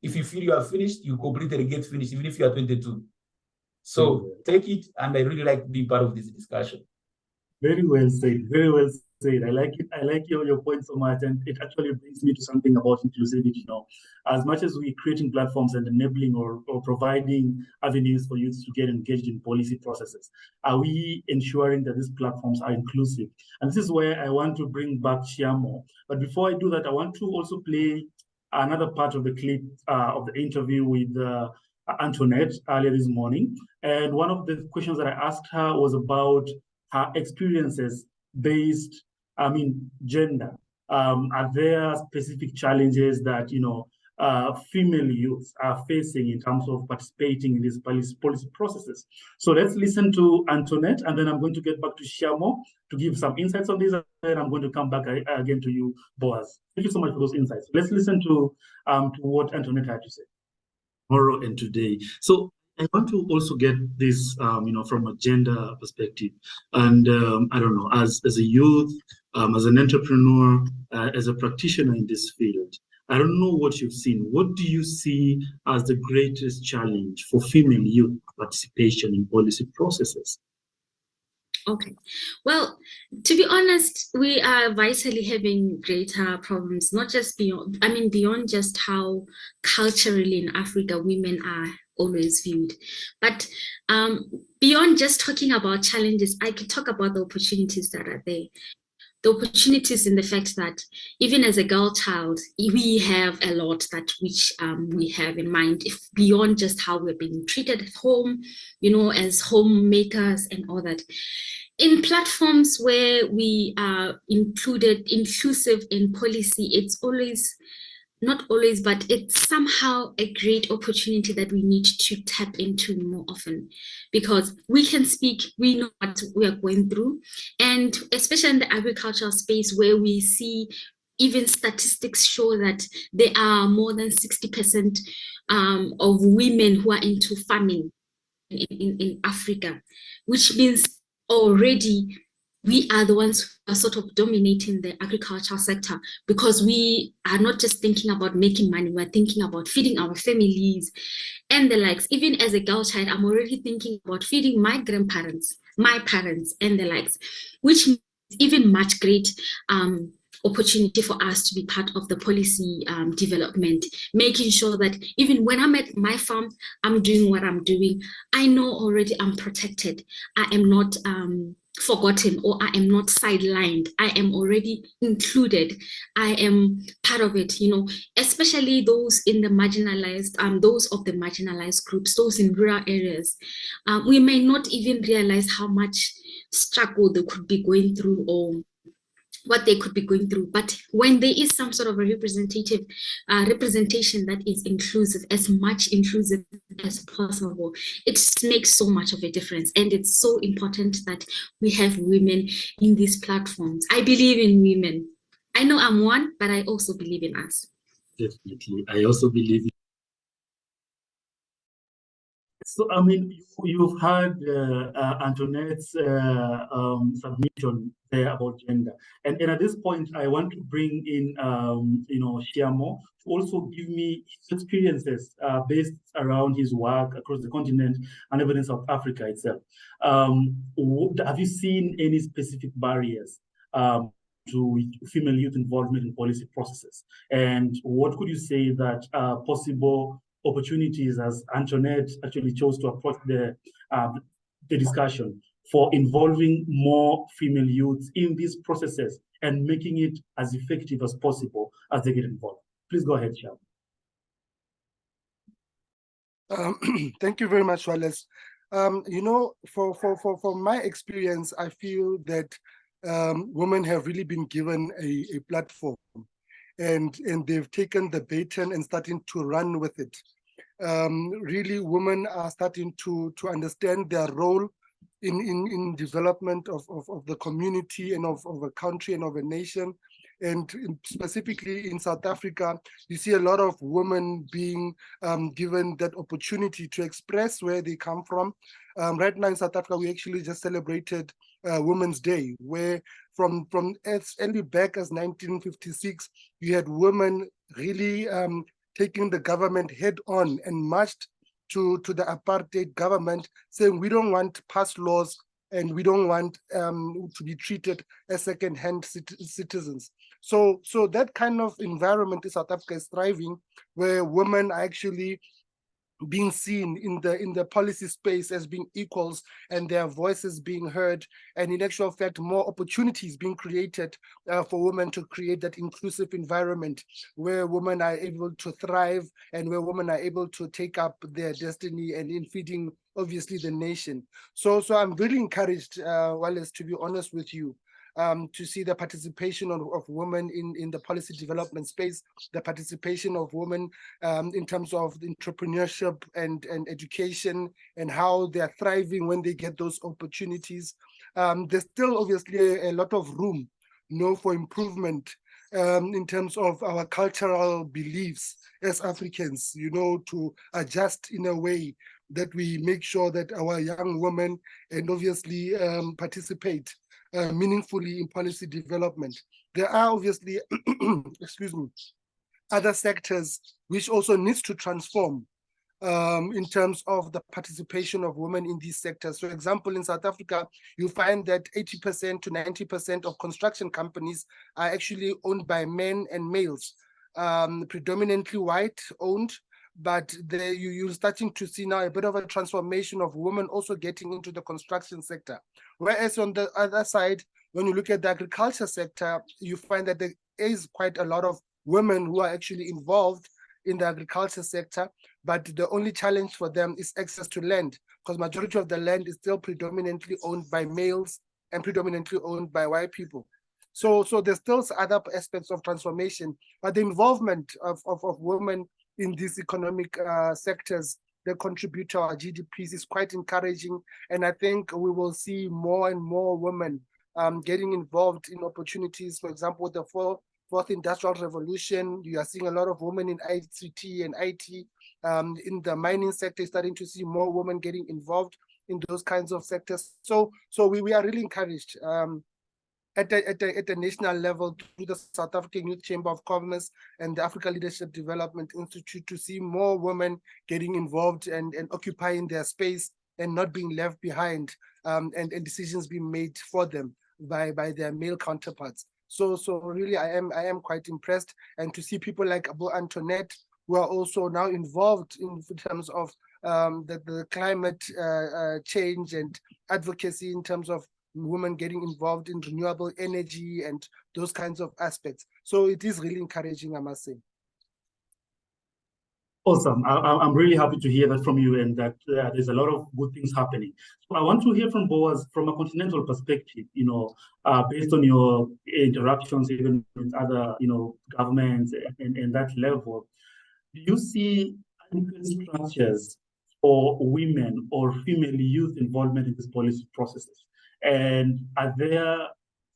If you feel you are finished, you completely get finished, even if you are 22. So take it, and I really like being part of this discussion. Very well said. Very well said. I like it. I like your point so much, and it actually brings me to something about inclusivity. As much as we're creating platforms and enabling or providing avenues for youth to get engaged in policy processes, are we ensuring that these platforms are inclusive? And this is where I want to bring back Tshiamo. But before I do that, I want to also play another part of the clip of the interview with Antoinette earlier this morning. And one of the questions that I asked her was about her experiences based, gender. Are there specific challenges that, female youth are facing in terms of participating in these policy processes? So let's listen to Antoinette, and then I'm going to get back to Tshiamo to give some insights on this, and then I'm going to come back again to you, Boaz. Thank you so much for those insights. Let's listen to what Antoinette had to say tomorrow and today. So I want to also get this, from a gender perspective. And I don't know, as a youth, as an entrepreneur, as a practitioner in this field, I don't know what you've seen. What do you see as the greatest challenge for female youth participation in policy processes? Okay, well, to be honest, we are vitally having greater problems, not just beyond just how culturally in Africa women are always viewed, but beyond just talking about challenges, I could talk about the opportunities that are there. The opportunities in the fact that even as a girl child, we have a lot that which we have in mind, if beyond just how we're being treated at home, as homemakers and all that. In platforms where we are inclusive in policy, it's always, not always, but it's somehow a great opportunity that we need to tap into more often, because we can speak, we know what we are going through. And especially in the agricultural space, where we see even statistics show that there are more than 60% of women who are into farming in Africa, which means already we are the ones who are sort of dominating the agricultural sector, because we are not just thinking about making money, we're thinking about feeding our families and the likes. Even as a girl child, I'm already thinking about feeding my grandparents, my parents, and the likes, which means even much great opportunity for us to be part of the policy development, making sure that even when I'm at my farm, I'm doing what I'm doing. I know already I'm protected. I am not forgotten, or I am not sidelined. I am already included. I am part of it, you know, especially those in the marginalized, those of the marginalized groups, those in rural areas. We may not even realize how much struggle they could be going through, or what they could be going through. But when there is some sort of a representation that is inclusive, as much inclusive as possible, it makes so much of a difference. And it's so important that we have women in these platforms. I believe in women. I know I'm one, but I also believe in us. Definitely. I also believe in. So, I mean, you've heard Antoinette's submission there about gender. And at this point, I want to bring in, Tshiamo to also give me his experiences based around his work across the continent and even in South Africa itself. Have you seen any specific barriers to female youth involvement in policy processes? And what could you say that possible opportunities, as Antoinette actually chose to approach the discussion, for involving more female youths in these processes and making it as effective as possible as they get involved? Please go ahead, Tshiamo. Thank you very much, Willis. You know, for my experience, I feel that women have really been given a platform, and they've taken the baton and starting to run with it. Really, women are starting to understand their role in development of the community and of a country and of a nation. And specifically in South Africa, you see a lot of women being given that opportunity to express where they come from. Right now in South Africa, we actually just celebrated Women's Day, where from as early back as 1956, you had women really taking the government head on and marched to the apartheid government, saying we don't want past laws and we don't want to be treated as second-hand citizens. So that kind of environment in South Africa is thriving, where women are actually being seen in the policy space as being equals, and their voices being heard, and in actual fact more opportunities being created for women to create that inclusive environment where women are able to thrive and where women are able to take up their destiny and in feeding obviously the nation. So I'm really encouraged, Willis, to be honest with you, to see the participation of women in the policy development space, the participation of women in terms of entrepreneurship and education, and how they're thriving when they get those opportunities. There's still obviously a lot of room, for improvement in terms of our cultural beliefs as Africans, to adjust in a way that we make sure that our young women and obviously participate meaningfully in policy development. There are obviously, excuse me, other sectors which also needs to transform in terms of the participation of women in these sectors. For example, in South Africa, you find that 80% to 90% of construction companies are actually owned by men and males, predominantly white owned. But you're starting to see now a bit of a transformation of women also getting into the construction sector. Whereas on the other side, when you look at the agriculture sector, you find that there is quite a lot of women who are actually involved in the agriculture sector, but the only challenge for them is access to land, because majority of the land is still predominantly owned by males and predominantly owned by white people. So there's still other aspects of transformation, but the involvement of women in these economic sectors that contribute to our GDPs is quite encouraging. And I think we will see more and more women getting involved in opportunities. For example, with the fourth industrial revolution, you are seeing a lot of women in ICT and IT. In the mining sector, starting to see more women getting involved. in those kinds of sectors. So we are really encouraged at the national level through the South African Youth Chamber of Commerce and the Africa Leadership Development Institute to see more women getting involved and occupying their space and not being left behind, and decisions being made for them by their male counterparts. So really I am quite impressed, and to see people like Antoinette who are also now involved in terms of the climate change and advocacy in terms of women getting involved in renewable energy and those kinds of aspects. So it is really encouraging, I must say. Awesome. I'm really happy to hear that from you, and that there's a lot of good things happening. So I want to hear from Boaz from a continental perspective, based on your interactions even with other, governments and that level. Do you see adequate structures for women or female youth involvement in these policy processes? And are there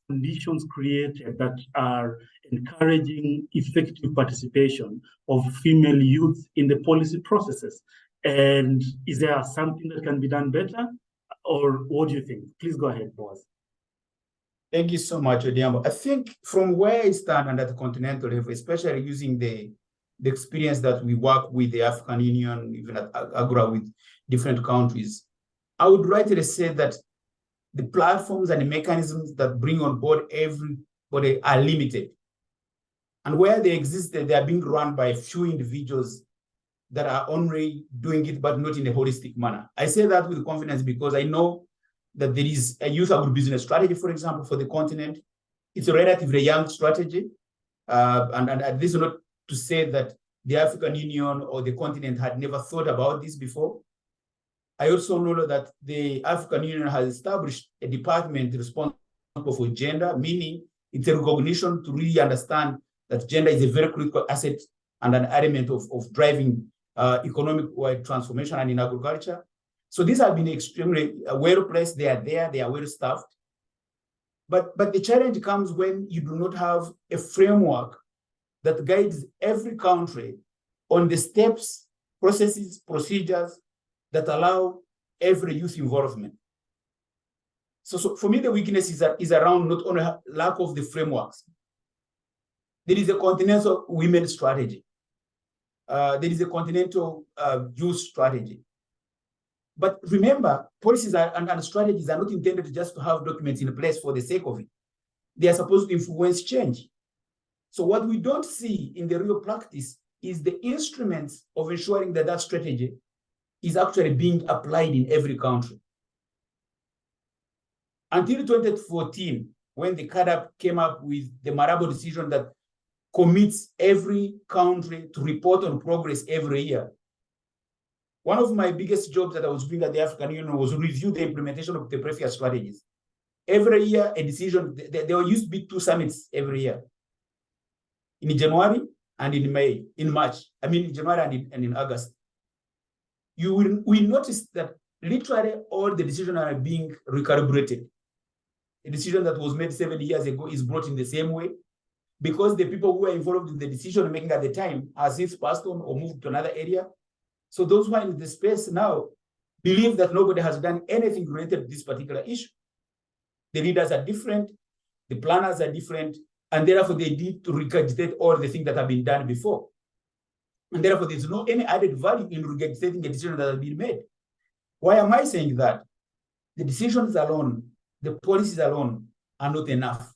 conditions created that are encouraging effective participation of female youth in the policy processes? And is there something that can be done better? Or what do you think? Please go ahead, Boaz. Thank you so much, Odhiambo. I think from where I stand and at the continental level, especially using the experience that we work with the African Union, even at AGRA with different countries, I would rightly say that the platforms and the mechanisms that bring on board everybody are limited. And where they exist, they are being run by a few individuals that are only doing it, but not in a holistic manner. I say that with confidence because I know that there is a youth agribusiness strategy, for example, for the continent. It's a relatively young strategy. And this is not to say that the African Union or the continent had never thought about this before. I also know that the African Union has established a department responsible for gender, meaning it's a recognition to really understand that gender is a very critical asset and an element of driving economic-wide transformation and in agriculture. So these have been extremely well-placed. They are there, they are well-staffed. But the challenge comes when you do not have a framework that guides every country on the steps, processes, procedures that allow every youth involvement. So for me, the weakness is around not only lack of the frameworks. There is a continental women strategy. There is a continental youth strategy. But remember, policies and strategies are not intended just to have documents in place for the sake of it. They are supposed to influence change. So what we don't see in the real practice is the instruments of ensuring that strategy is actually being applied in every country. Until 2014, when the CADAP came up with the Marabo decision that commits every country to report on progress every year, one of my biggest jobs that I was doing at the African Union was to review the implementation of the previous strategies. Every year, a decision, there used to be 2 summits every year, in January and in March, in January and in August. We notice that literally all the decisions are being recalibrated. A decision that was made 7 years ago is brought in the same way because the people who were involved in the decision making at the time are since passed on or moved to another area. So those who are in the space now believe that nobody has done anything related to this particular issue. The leaders are different, the planners are different, and therefore they need to regurgitate all the things that have been done before. And therefore, there's no any added value in regurgitating a decision that has been made. Why am I saying that? The decisions alone, the policies alone are not enough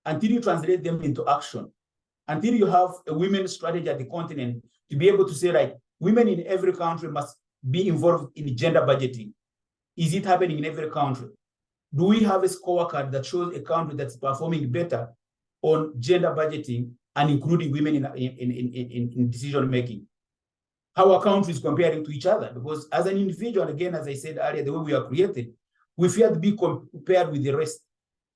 until you translate them into action, until you have a women's strategy at the continent to be able to say, like, women in every country must be involved in gender budgeting. Is it happening in every country? Do we have a scorecard that shows a country that's performing better on gender budgeting and including women in decision-making? How are countries comparing to each other? Because as an individual, again, as I said earlier, the way we are created, we fear to be compared with the rest.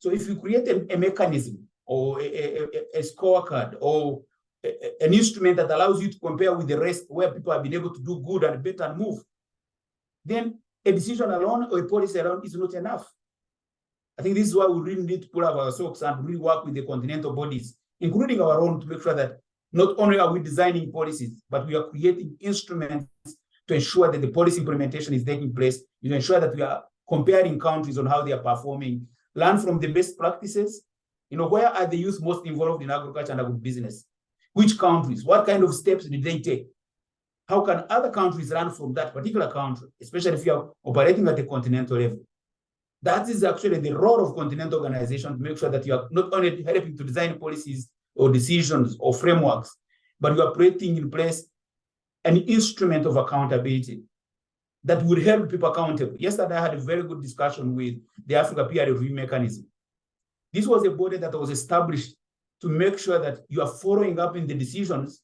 So if you create a mechanism or a scorecard or an instrument that allows you to compare with the rest where people have been able to do good and better and move, then a decision alone or a policy alone is not enough. I think this is why we really need to pull up our socks and really work with the continental bodies, including our own, to make sure that not only are we designing policies, but we are creating instruments to ensure that the policy implementation is taking place, to ensure that we are comparing countries on how they are performing, learn from the best practices. Where are the youth most involved in agriculture and agribusiness? Which countries? What kind of steps did they take? How can other countries learn from that particular country, especially if you are operating at the continental level? That is actually the role of continental organizations, to make sure that you are not only helping to design policies or decisions or frameworks, but you are putting in place an instrument of accountability that would help people accountable. Yesterday, I had a very good discussion with the Africa Peer Review Mechanism. This was a body that was established to make sure that you are following up in the decisions,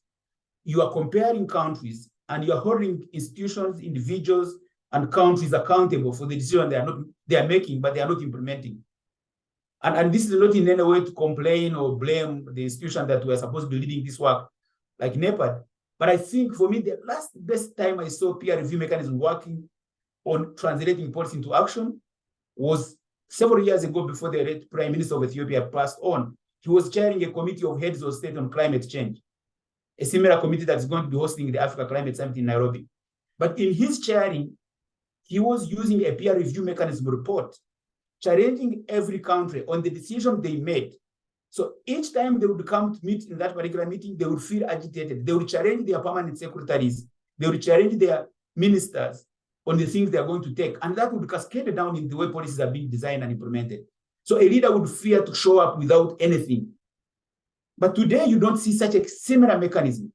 you are comparing countries, and you are holding institutions, individuals, and countries accountable for the decision they are making, but they are not implementing. And this is not in any way to complain or blame the institution that were supposed to be leading this work, like NEPAD. But I think for me, the best time I saw peer review mechanism working on translating policy into action was several years ago, before the late Prime Minister of Ethiopia passed on. He was chairing a committee of heads of state on climate change, a similar committee that's going to be hosting the Africa Climate Summit in Nairobi. But in his chairing, he was using a peer review mechanism report, challenging every country on the decision they made. So each time they would come to meet in that particular meeting, they would feel agitated. They would challenge their permanent secretaries. They would challenge their ministers on the things they are going to take. And that would cascade down in the way policies are being designed and implemented. So a leader would fear to show up without anything. But today, you don't see such a similar mechanism.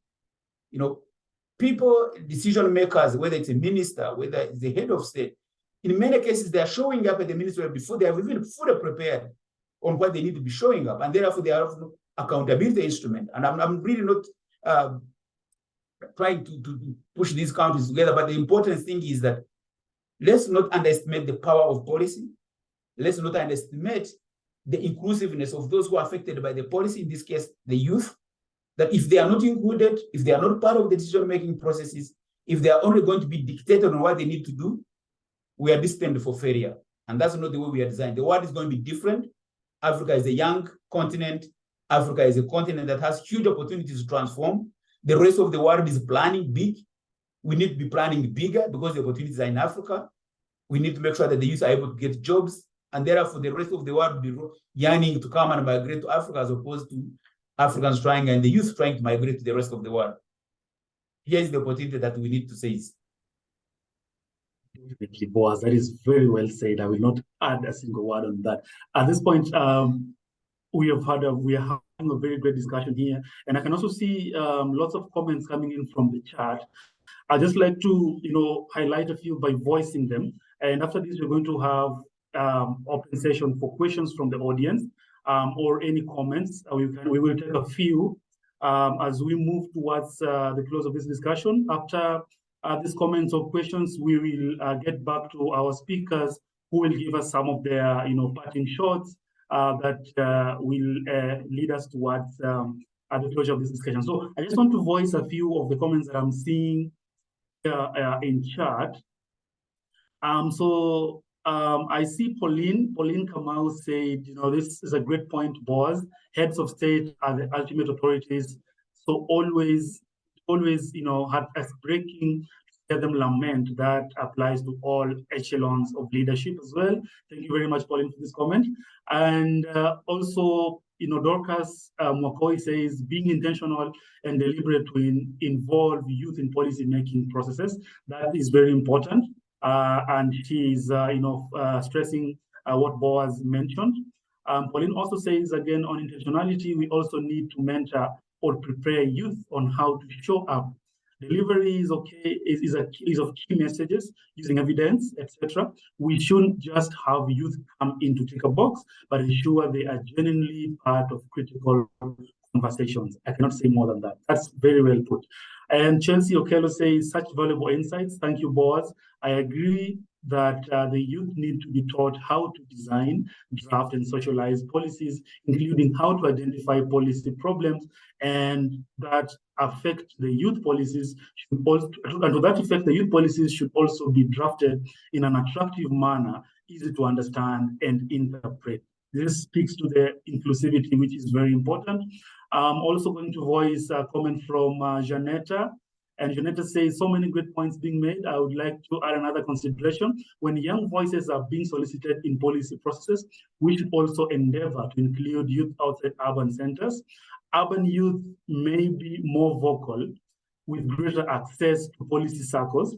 People, decision makers, whether it's a minister, whether it's the head of state, in many cases, they are showing up at the ministry before they have even fully prepared on what they need to be showing up. And therefore, they are accountability instrument. And I'm really not trying to push these countries together. But the important thing is that let's not underestimate the power of policy. Let's not underestimate the inclusiveness of those who are affected by the policy, in this case, the youth, that if they are not included, if they are not part of the decision-making processes, if they are only going to be dictated on what they need to do, we are destined for failure. And that's not the way we are designed. The world is going to be different. Africa is a young continent. Africa is a continent that has huge opportunities to transform. The rest of the world is planning big. We need to be planning bigger because the opportunities are in Africa. We need to make sure that the youth are able to get jobs. And therefore, the rest of the world will be yearning to come and migrate to Africa, as opposed to Africans trying and the youth trying to migrate to the rest of the world. Here is the opportunity that we need to seize. Definitely, Boaz, that is very well said. I will not add a single word on that. At this point, we are having a very great discussion here, and I can also see lots of comments coming in from the chat. I'd just like to highlight a few by voicing them, and after this, we're going to have open session for questions from the audience or any comments. We will take a few as we move towards the close of this discussion. After these comments or questions, we will get back to our speakers, who will give us some of their parting shots that will lead us towards the closure of this discussion. So I just want to voice a few of the comments that I'm seeing in chat. I see Pauline Kamau said, this is a great point, Boaz. Heads of state are the ultimate authorities. So always, had us breaking them lament that applies to all echelons of leadership as well. Thank you very much, Pauline, for this comment. And also, Dorcas Mwakoi says, being intentional and deliberate to involve youth in policy-making processes, that is very important. And she is, stressing what Boaz mentioned. Pauline also says, again, on intentionality, we also need to mentor or prepare youth on how to show up. Delivery is okay, is of key messages, using evidence, etc. We shouldn't just have youth come in to tick a box, but ensure they are genuinely part of critical conversations. I cannot say more than that. That's very well put. And Chelsea Okello says, such valuable insights. Thank you, Boaz. I agree that the youth need to be taught how to design, draft, and socialize policies, including how to identify policy problems, and that affect the youth policies should also, and to that effect, the youth policies should also be drafted in an attractive manner, easy to understand and interpret. This speaks to the inclusivity, which is very important. I'm also going to voice a comment from Janetta. And Janetta says, so many great points being made. I would like to add another consideration. When young voices are being solicited in policy processes, we should also endeavor to include youth outside urban centers. Urban youth may be more vocal with greater access to policy circles,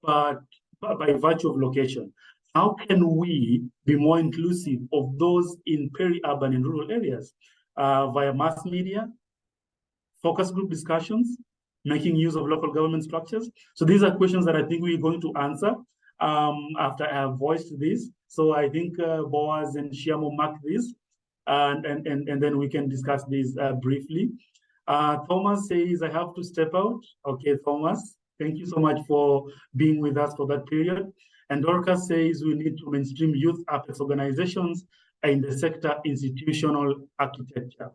but by virtue of location. How can we be more inclusive of those in peri-urban and rural areas? Via mass media, focus group discussions, making use of local government structures. So these are questions that I think we're going to answer after I have voiced this. So I think Boaz and Tshiamo mark this, and then we can discuss this briefly. Thomas says, I have to step out. Okay, Thomas, thank you so much for being with us for that period. And Dorcas says we need to mainstream youth apex organizations in the sector institutional architecture.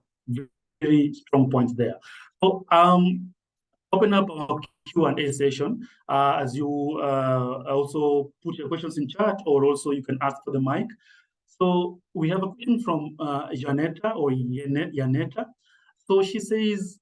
Very strong points there. So open up our Q&A session as you also put your questions in chat, or also you can ask for the mic. So we have a question from Janetta or Yanetta. So she says,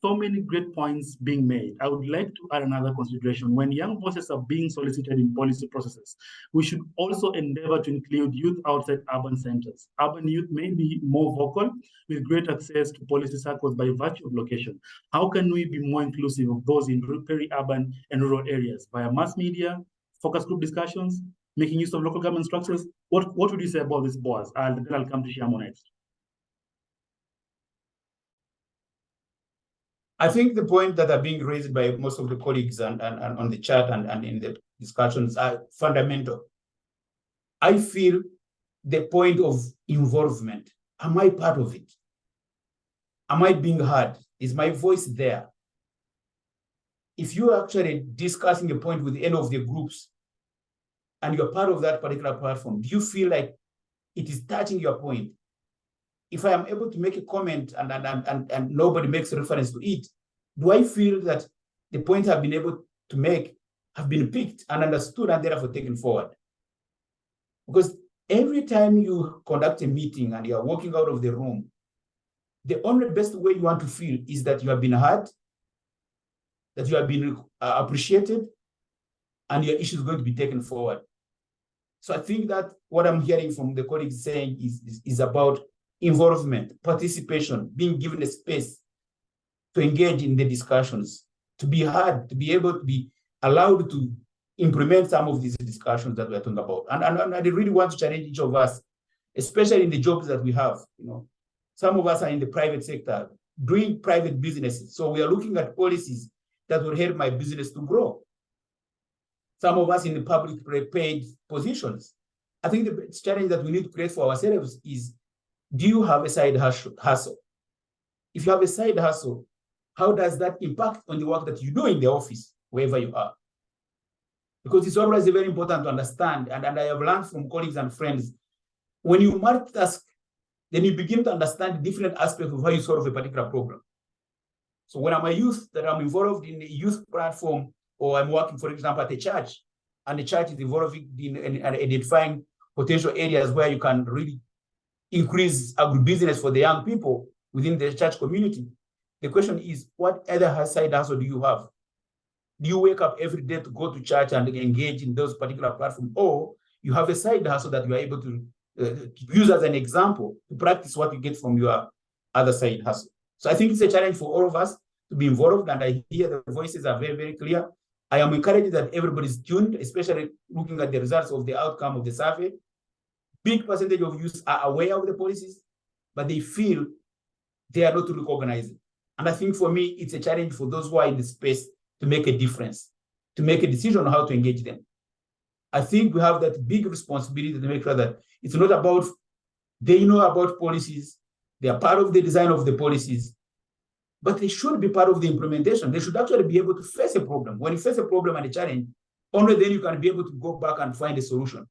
so many great points being made. I would like to add another consideration. When young voices are being solicited in policy processes, we should also endeavor to include youth outside urban centers. Urban youth may be more vocal with great access to policy circles by virtue of location. How can we be more inclusive of those in peri-urban and rural areas? Via mass media, focus group discussions, making use of local government structures? What would you say about this, Boaz? Then I'll come to Tshiamo next. I think the point that are being raised by most of the colleagues and on the chat and in the discussions are fundamental. I feel the point of involvement. Am I part of it? Am I being heard? Is my voice there? If you're actually discussing a point with any of the groups and you're part of that particular platform, do you feel like it is touching your point? If I am able to make a comment and nobody makes a reference to it, do I feel that the points I've been able to make have been picked and understood and therefore taken forward? Because every time you conduct a meeting and you are walking out of the room, the only best way you want to feel is that you have been heard, that you have been appreciated, and your issue is going to be taken forward. So I think that what I'm hearing from the colleagues saying is about involvement, participation, being given a space to engage in the discussions, to be heard, to be able to be allowed to implement some of these discussions that we're talking about. And I really want to challenge each of us, especially in the jobs that we have. You know, some of us are in the private sector, doing private businesses. So we are looking at policies that will help my business to grow. Some of us in the public paid positions. I think the challenge that we need to create for ourselves is, do you have a side hustle? If you have a side hustle, how does that impact on the work that you do in the office, wherever you are? Because it's always very important to understand, and I have learned from colleagues and friends, when you multitask, then you begin to understand different aspects of how you solve a particular problem. So when I'm a youth, that I'm involved in a youth platform, or I'm working, for example, at a church, and the church is involved in identifying potential areas where you can really increase agribusiness for the young people within the church community. The question is, what other side hustle do you have? Do you wake up every day to go to church and engage in those particular platforms? Or you have a side hustle that you are able to use as an example to practice what you get from your other side hustle. So I think it's a challenge for all of us to be involved, and I hear the voices are very, very clear. I am encouraged that everybody's tuned, especially looking at the results of the outcome of the survey. Big percentage of youth are aware of the policies, but they feel they are not recognized. And I think for me, it's a challenge for those who are in the space to make a difference, to make a decision on how to engage them. I think we have that big responsibility to make sure that it's not about, they know about policies, they are part of the design of the policies, but they should be part of the implementation. They should actually be able to face a problem. When you face a problem and a challenge, only then you can be able to go back and find a solution.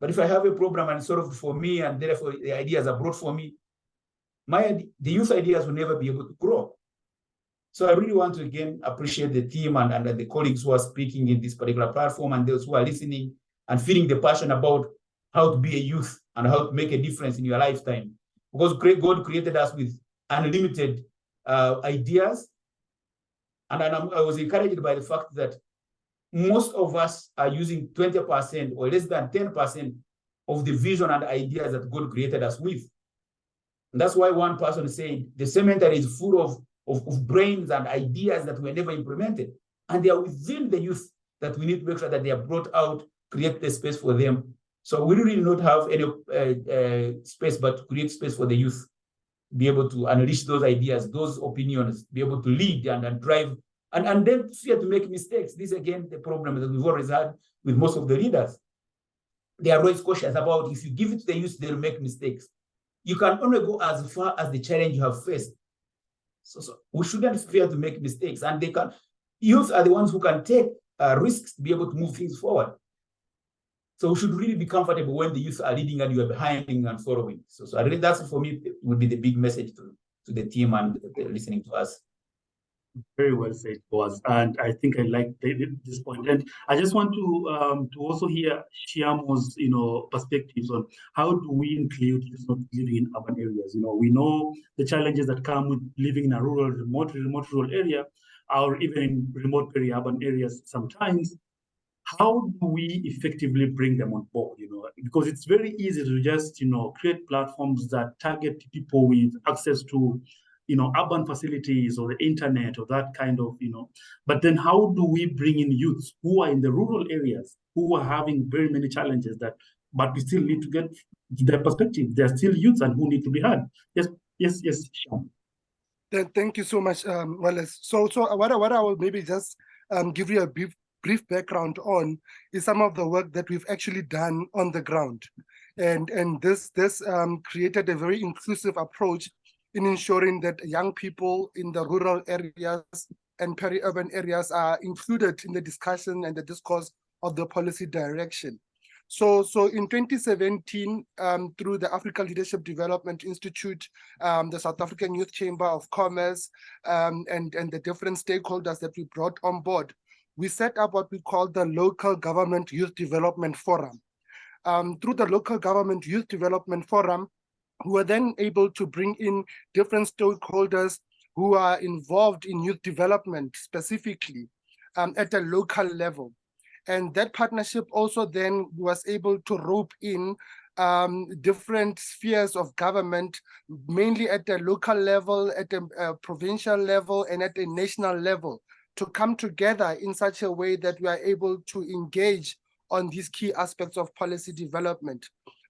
But if I have a problem and it's solved for me, and therefore the ideas are brought for me, the youth ideas will never be able to grow. So I really want to, again, appreciate the team and the colleagues who are speaking in this particular platform, and those who are listening and feeling the passion about how to be a youth and how to make a difference in your lifetime. Because God created us with unlimited ideas And I was encouraged by the fact that most of us are using 20% or less than 10% of the vision and ideas that God created us with. And that's why one person said the cemetery is full of brains and ideas that were never implemented. And they are within the youth that we need to make sure that they are brought out, create the space for them. So we really not have any space, but to create space for the youth, be able to unleash those ideas, those opinions, be able to lead and drive, and then fear to make mistakes. This, again, the problem that we've always had with most of the leaders. They are always cautious about if you give it to the youth, they'll make mistakes. You can only go as far as the challenge you have faced. So we shouldn't fear to make mistakes. And youth are the ones who can take risks to be able to move things forward. So we should really be comfortable when the youth are leading and you are behind and following. So I really, that's for me would be the big message to the team and listening to us. Very well said, Boaz. And I think I like this point. And I just want to also hear Tshiamo's, perspectives on how do we include youth not living in urban areas. We know the challenges that come with living in a remote rural area, or even in remote peri-urban areas sometimes. How do we effectively bring them on board? Because it's very easy to just, create platforms that target people with access to urban facilities or the internet or that kind of, but then how do we bring in youths who are in the rural areas, who are having very many challenges but we still need to get their perspective. They're still youths and who need to be heard. Yes, Tshiamo. Thank you so much, Willis. So what I will maybe just give you a brief background on is some of the work that we've actually done on the ground. And this created a very inclusive approach in ensuring that young people in the rural areas and peri-urban areas are included in the discussion and the discourse of the policy direction. So in 2017, through the Africa Leadership Development Institute, the South African Youth Chamber of Commerce, and the different stakeholders that we brought on board, we set up what we call the Local Government Youth Development Forum. Through the Local Government Youth Development Forum, we were then able to bring in different stakeholders who are involved in youth development specifically at a local level. And that partnership also then was able to rope in different spheres of government, mainly at the local level, at the provincial level, and at the national level, to come together in such a way that we are able to engage on these key aspects of policy development.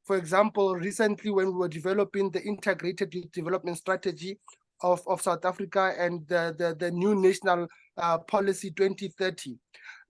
For example, recently when we were developing the integrated youth development strategy of South Africa and the new national policy 2030,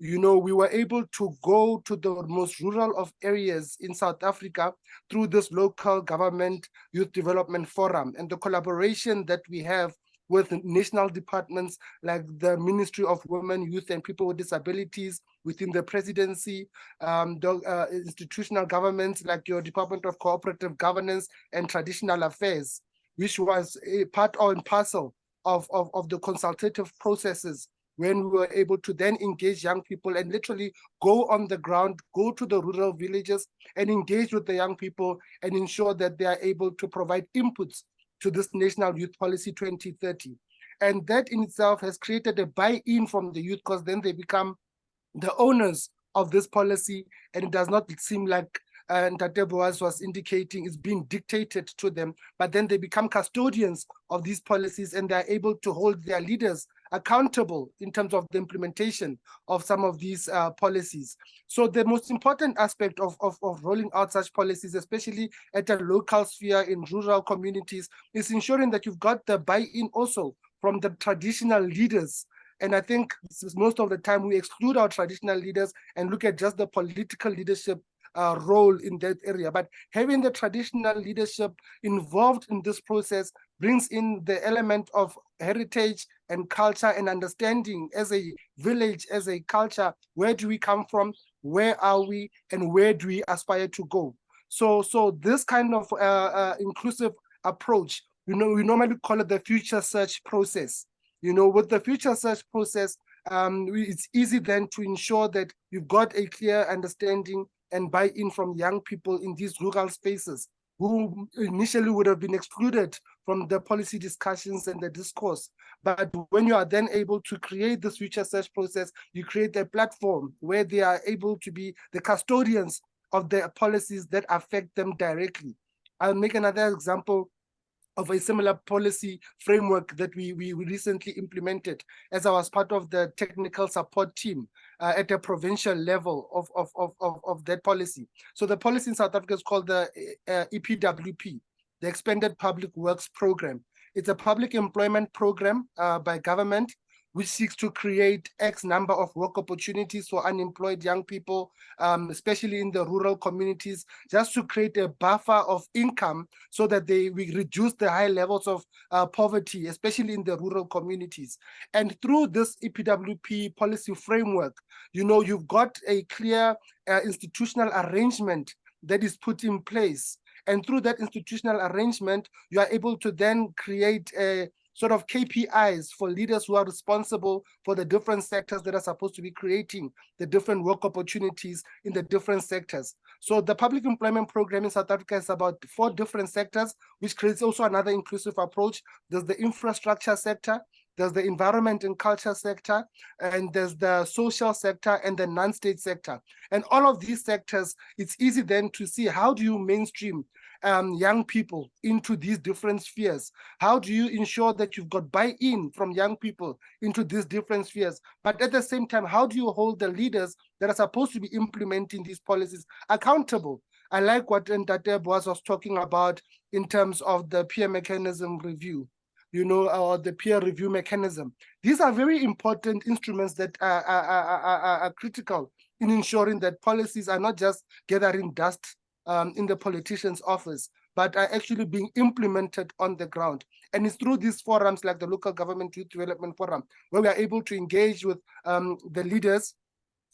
we were able to go to the most rural of areas in South Africa through this Local Government Youth Development Forum and the collaboration that we have with national departments like the Ministry of Women, Youth and People with Disabilities within the presidency, institutional governments like your Department of Cooperative Governance and Traditional Affairs, which was a part and parcel of the consultative processes when we were able to then engage young people and literally go on the ground, go to the rural villages and engage with the young people and ensure that they are able to provide inputs to this National Youth Policy 2030. And that in itself has created a buy-in from the youth, because then they become the owners of this policy, and it does not seem like Ntate Boaz was indicating it's being dictated to them, but then they become custodians of these policies and they're able to hold their leaders accountable in terms of the implementation of some of these policies. So the most important aspect of rolling out such policies, especially at a local sphere in rural communities, is ensuring that you've got the buy-in also from the traditional leaders. And I think most of the time we exclude our traditional leaders and look at just the political leadership role in that area. But having the traditional leadership involved in this process brings in the element of heritage and culture and understanding as a village, as a culture. Where do we come from? Where are we? And where do we aspire to go? So this kind of inclusive approach, we normally call it the future search process. With the future search process, it's easy then to ensure that you've got a clear understanding and buy-in from young people in these rural spaces, who initially would have been excluded from the policy discussions and the discourse. But when you are then able to create this future search process, you create a platform where they are able to be the custodians of the policies that affect them directly. I'll make another example of a similar policy framework that we recently implemented as I was part of the technical support team at a provincial level of that policy. So the policy in South Africa is called the EPWP, the Expanded Public Works Program. It's a public employment program by government which seeks to create X number of work opportunities for unemployed young people, especially in the rural communities, just to create a buffer of income so that we reduce the high levels of poverty, especially in the rural communities. And through this EPWP policy framework, you've got a clear institutional arrangement that is put in place. And through that institutional arrangement, you are able to then create a sort of KPIs for leaders who are responsible for the different sectors that are supposed to be creating the different work opportunities in the different sectors. So the public employment program in South Africa is about 4 different sectors, which creates also another inclusive approach. There's the infrastructure sector, there's the environment and culture sector, and there's the social sector and the non-state sector. And all of these sectors, it's easy then to see how do you mainstream young people into these different spheres? How do you ensure that you've got buy-in from young people into these different spheres? But at the same time, how do you hold the leaders that are supposed to be implementing these policies accountable? I like what Ntate Boaz was talking about in terms of the peer mechanism review, or the peer review mechanism. These are very important instruments that are critical in ensuring that policies are not just gathering dust in the politician's office, but are actually being implemented on the ground. And it's through these forums like the Local Government Youth Development Forum, where we are able to engage with the leaders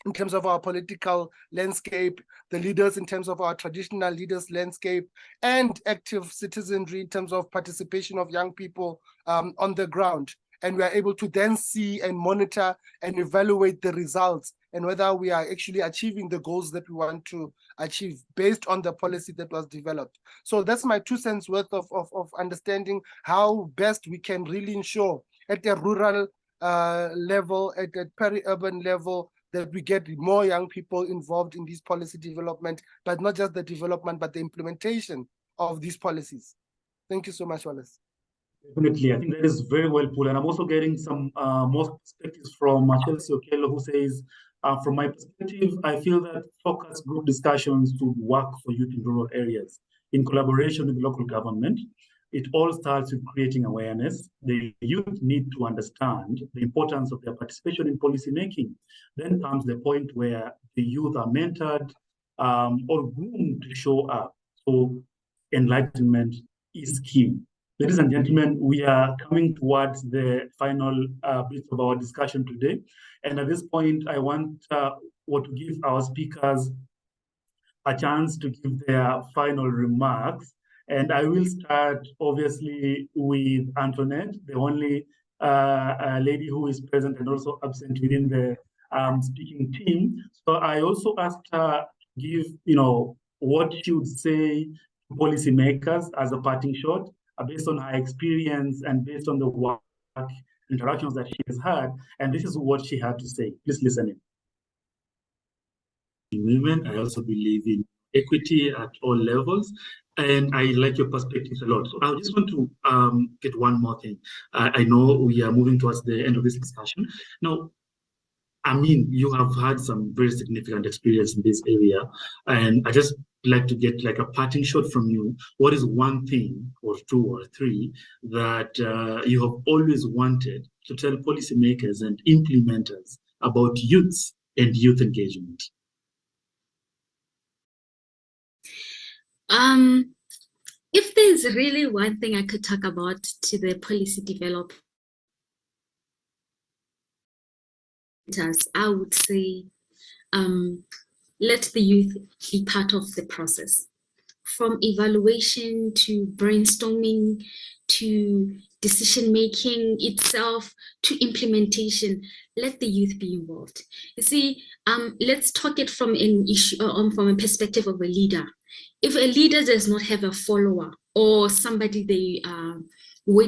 in terms of our political landscape, the leaders in terms of our traditional leaders landscape, and active citizenry in terms of participation of young people on the ground. And we are able to then see and monitor and evaluate the results and whether we are actually achieving the goals that we want to achieve based on the policy that was developed. So that's my 2 cents worth of understanding how best we can really ensure at the rural level, at the peri-urban level, that we get more young people involved in this policy development, but not just the development, but the implementation of these policies. Thank you so much, Willis. Definitely, I think that is very well put. And I'm also getting some more perspectives from Chelsea Okello, who says, from my perspective, I feel that focus group discussions would work for youth in rural areas in collaboration with local government. It all starts with creating awareness. The youth need to understand the importance of their participation in policy making. Then comes the point where the youth are mentored or groomed to show up. So enlightenment is key. Ladies and gentlemen, we are coming towards the final bit of our discussion today. And at this point, I want to give our speakers a chance to give their final remarks. And I will start, obviously, with Antoinette, the only lady who is present and also absent within the speaking team. So I also asked her to give, what she would say to policymakers as a parting shot, based on her experience and based on the work interactions that she has had. And this is what she had to say. Please listen in. In women, I also believe in equity at all levels. And I like your perspectives a lot. So I just want to get one more thing. I know we are moving towards the end of this discussion. Now, I mean, you have had some very significant experience in this area. And I just like to get like a parting shot from you. What is one thing or 2 or 3 that you have always wanted to tell policymakers and implementers about youths and youth engagement? If there's really one thing I could talk about to the policy developers, I would say, let the youth be part of the process. From evaluation to brainstorming to decision-making itself to implementation, let the youth be involved. You see, let's talk it from an issue, from a perspective of a leader. if a leader does not have a follower or somebody they are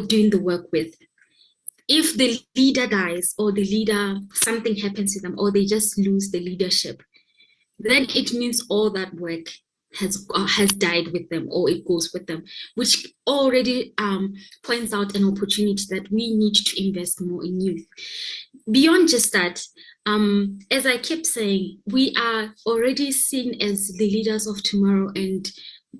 doing the work with, if the leader dies or the leader, something happens to them or they just lose the leadership, then it means all that work has died with them, or it goes with them, which already points out an opportunity that we need to invest more in youth. Beyond just that, as I kept saying, we are already seen as the leaders of tomorrow, and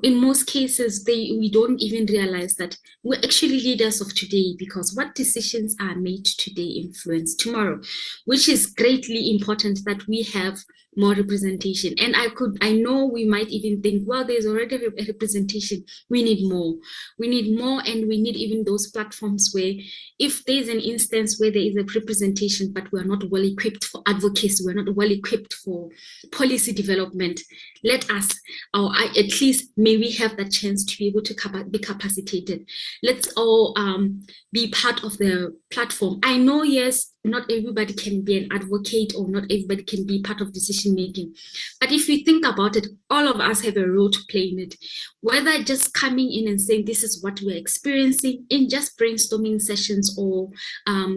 in most cases, we don't even realize that we're actually leaders of today, because what decisions are made today influence tomorrow, which is greatly important that we have more representation. And I know we might even think, well, there's already a representation. We need more. We need more, and we need even those platforms where if there's an instance where there is a representation, but we're not well equipped for advocacy, we're not well equipped for policy development, let us, or at least may we have that chance to be able to be capacitated. Let's all be part of the platform. I know, yes, not everybody can be an advocate or not everybody can be part of decision making. But if you think about it, all of us have a role to play in it. Whether just coming in and saying this is what we're experiencing in just brainstorming sessions or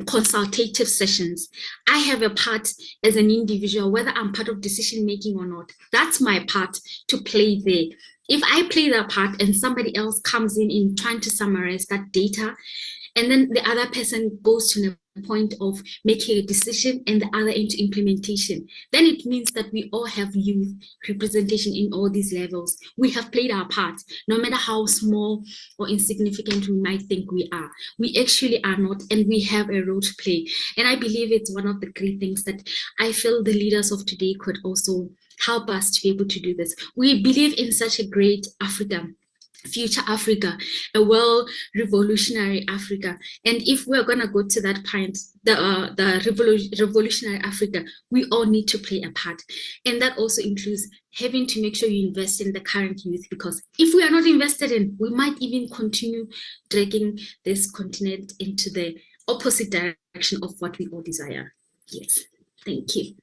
consultative sessions, I have a part as an individual, whether I'm part of decision making or not. That's my part to play there. If I play that part and somebody else comes in trying to summarize that data, and then the other person goes to the point of making a decision and the other into implementation, then it means that we all have youth representation in all these levels. We have played our part, no matter how small or insignificant we might think we are. We actually are not, and we have a role to play. And I believe it's one of the great things that I feel the leaders of today could also help us to be able to do this. We believe in such a great Africa, future Africa, a world revolutionary Africa. And if we're going to go to that point, the revolutionary Africa, we all need to play a part. And that also includes having to make sure you invest in the current youth, because if we are not invested in, we might even continue dragging this continent into the opposite direction of what we all desire. Yes, thank you.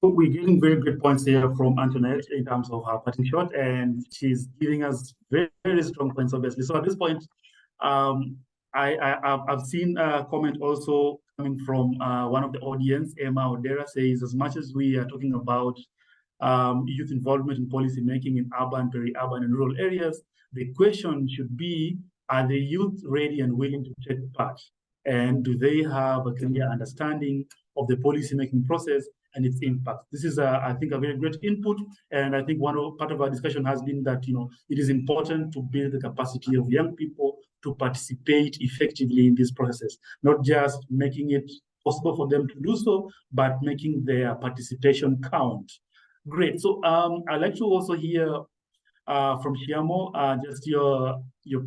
We're getting very good points here from Antoinette in terms of her parting shot, and she's giving us very, very strong points, obviously. So at this point, I've seen a comment also coming from one of the audience, Emma Odera, says, as much as we are talking about youth involvement in policy making in urban, peri-urban, and rural areas, the question should be, are the youth ready and willing to take part? And do they have a clear understanding of the policy making process and its impact? This is, I think, a very great input. And I think part of our discussion has been that, it is important to build the capacity of young people to participate effectively in these processes, not just making it possible for them to do so, but making their participation count. Great. So I'd like to also hear from Tshiamo, just your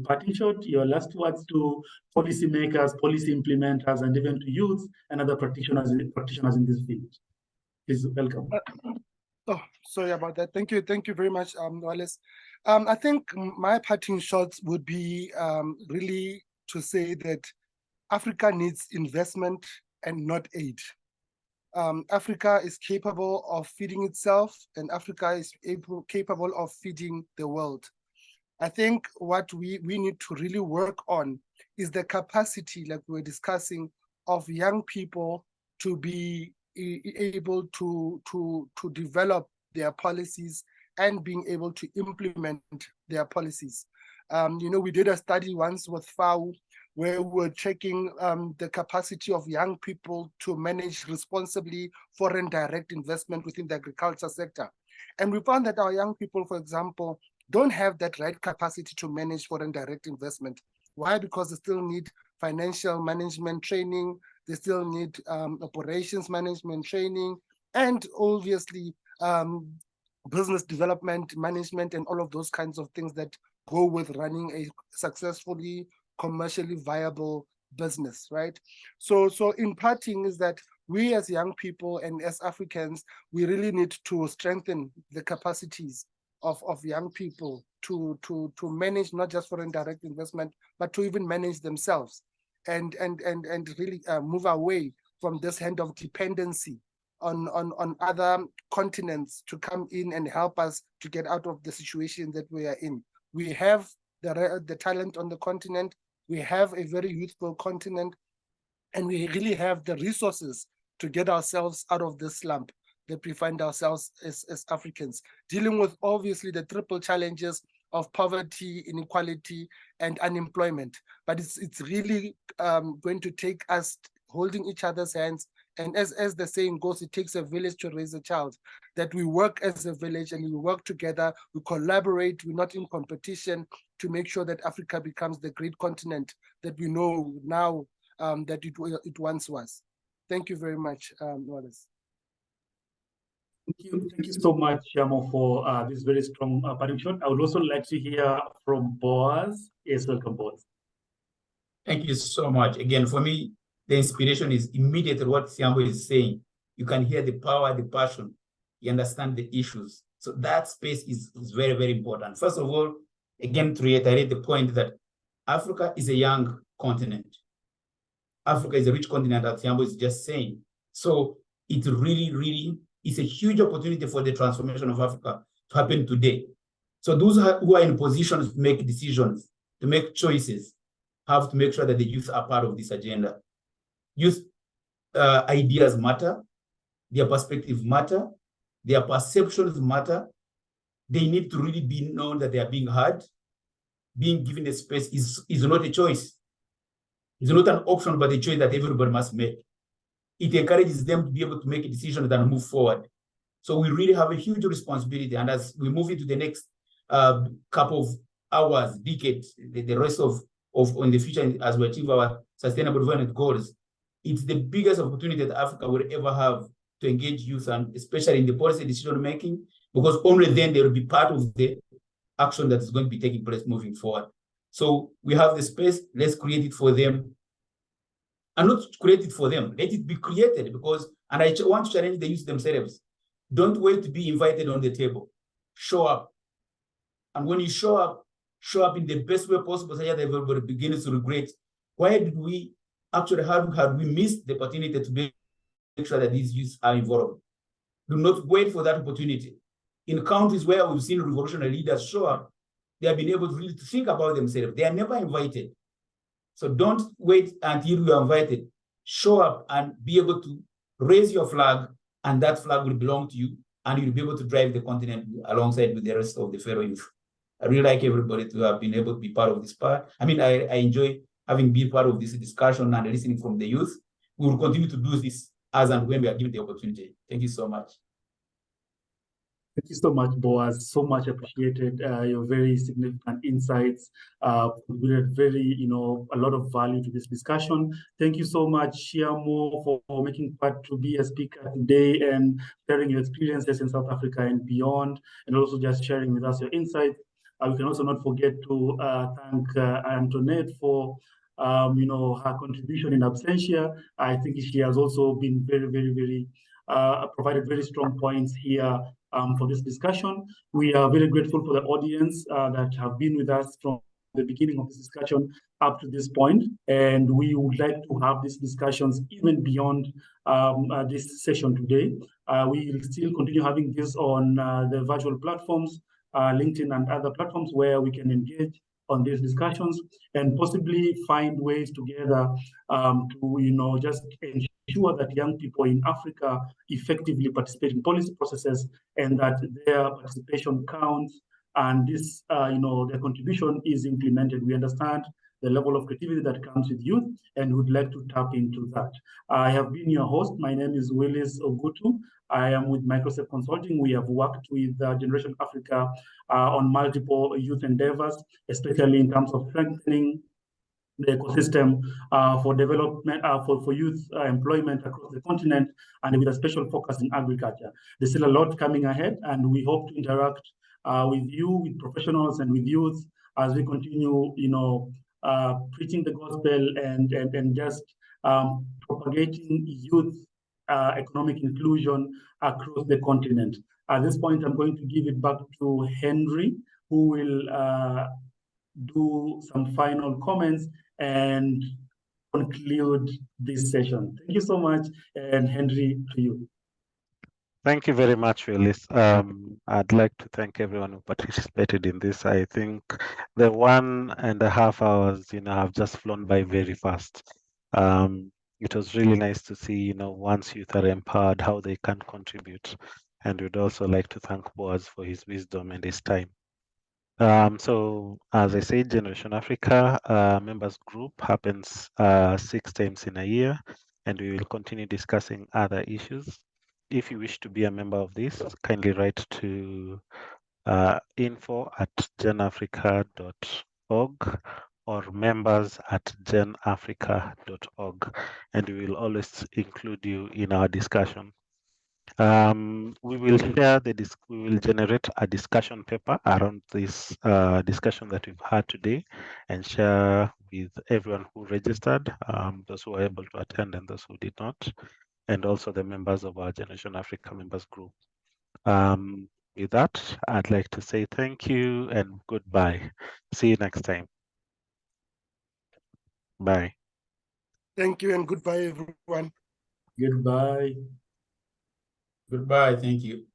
parting shot, your last words to policymakers, policy implementers, and even to youth and other practitioners in this field. Please welcome. Oh, sorry about that. Thank you very much, Willis. I think my parting shots would be really to say that Africa needs investment and not aid. Africa is capable of feeding itself, and Africa is capable of feeding the world. I think what we need to really work on is the capacity, like we were discussing, of young people to be able to develop their policies and being able to implement their policies. We did a study once with FAO where we were checking the capacity of young people to manage responsibly foreign direct investment within the agriculture sector. And we found that our young people, for example, don't have that right capacity to manage foreign direct investment. Why? Because they still need financial management training, they still need operations management training, and obviously business development management and all of those kinds of things that go with running a successfully commercially viable business, right? So in parting is that we as young people and as Africans, we really need to strengthen the capacities of young people to manage not just foreign direct investment, but to even manage themselves and really move away from this hand of dependency on other continents to come in and help us to get out of the situation that we are in. We have the talent on the continent. We have a very youthful continent, and we really have the resources to get ourselves out of this slump that we find ourselves as Africans, dealing with obviously the triple challenges of poverty, inequality, and unemployment. But it's really going to take us holding each other's hands. And as the saying goes, it takes a village to raise a child, that we work as a village and we work together, we collaborate, we're not in competition, to make sure that Africa becomes the great continent that we know now that it once was. Thank you very much, Wallace. Thank you so much, Tshiamo, for this very strong participation. I would also like to hear from Boaz. Yes, welcome, Boaz. Thank you so much. Again, for me, the inspiration is immediately what Tshiamo is saying. You can hear the power, the passion. You understand the issues. So that space is very, very important. First of all, again, to reiterate the point that Africa is a young continent. Africa is a rich continent, as Tshiamo is just saying. So it really, really is a huge opportunity for the transformation of Africa to happen today. So those who are in positions to make decisions, to make choices, have to make sure that the youth are part of this agenda. Youth ideas matter, their perspective matter, their perceptions matter. They need to really be known that they are being heard. Being given a space is not a choice. It's not an option, but a choice that everybody must make. It encourages them to be able to make a decision and move forward. So we really have a huge responsibility. And as we move into the next couple of hours, decades, the rest of in the future, as we achieve our sustainable development goals, it's the biggest opportunity that Africa will ever have to engage youth, and especially in the policy decision making, because only then they will be part of the action that is going to be taking place moving forward. So we have the space, let's create it for them. And not create it for them, let it be created, because, and I want to challenge the youth themselves. Don't wait to be invited on the table. Show up. And when you show up in the best way possible, so that everybody begins to regret, why did we actually, had we missed the opportunity to make sure that these youths are involved? Do not wait for that opportunity. In countries where we've seen revolutionary leaders show up, they have been able to really think about themselves. They are never invited. So don't wait until you are invited. Show up and be able to raise your flag, and that flag will belong to you, and you'll be able to drive the continent alongside with the rest of the fellow youth. I really like everybody to have been able to be part of this part. I mean, I enjoy having been part of this discussion and listening from the youth. We will continue to do this as and when we are given the opportunity. Thank you so much. Thank you so much, Boaz. So much appreciated. Your very significant insights. We had very, a lot of value to this discussion. Thank you so much, Tshiamo, for making part to be a speaker today and sharing your experiences in South Africa and beyond, and also just sharing with us your insights. We can also not forget to thank Antoinette for her contribution in absentia. I think she has also been very, very, very provided very strong points here for this discussion. We are very grateful for the audience that have been with us from the beginning of this discussion up to this point, and we would like to have these discussions even beyond this session today. We will still continue having this on the virtual platforms, LinkedIn and other platforms, where we can engage on these discussions and possibly find ways together to just ensure that young people in Africa effectively participate in policy processes, and that their participation counts, and this their contribution is implemented. We understand the level of creativity that comes with youth, and would like to tap into that. I have been your host. My name is Willis Ogutu. I am with Microsave Consulting. We have worked with Generation Africa on multiple youth endeavors, especially in terms of strengthening the ecosystem for development, for youth employment across the continent, and with a special focus in agriculture. There's still a lot coming ahead, and we hope to interact with you, with professionals, and with youth as we continue, preaching the gospel and just propagating youth economic inclusion across the continent. At this point, I'm going to give it back to Henry, who will do some final comments and conclude this session. Thank you so much, and Henry, to you. Thank you very much, Willis. I'd like to thank everyone who participated in this. I think the 1.5 hours, have just flown by very fast. It was really nice to see, once youth are empowered, how they can contribute. And we'd also like to thank Boaz for his wisdom and his time. So as I said, Generation Africa members group happens 6 times in a year, and we will continue discussing other issues. If you wish to be a member of this, kindly write to info@genafrica.org or members@genafrica.org, and we will always include you in our discussion. We will generate a discussion paper around this discussion that we've had today and share with everyone who registered, those who were able to attend and those who did not, and also the members of our Generation Africa members group. With that, I'd like to say thank you and goodbye. See you next time. Bye. Thank you and goodbye, everyone. Goodbye. Goodbye. Thank you.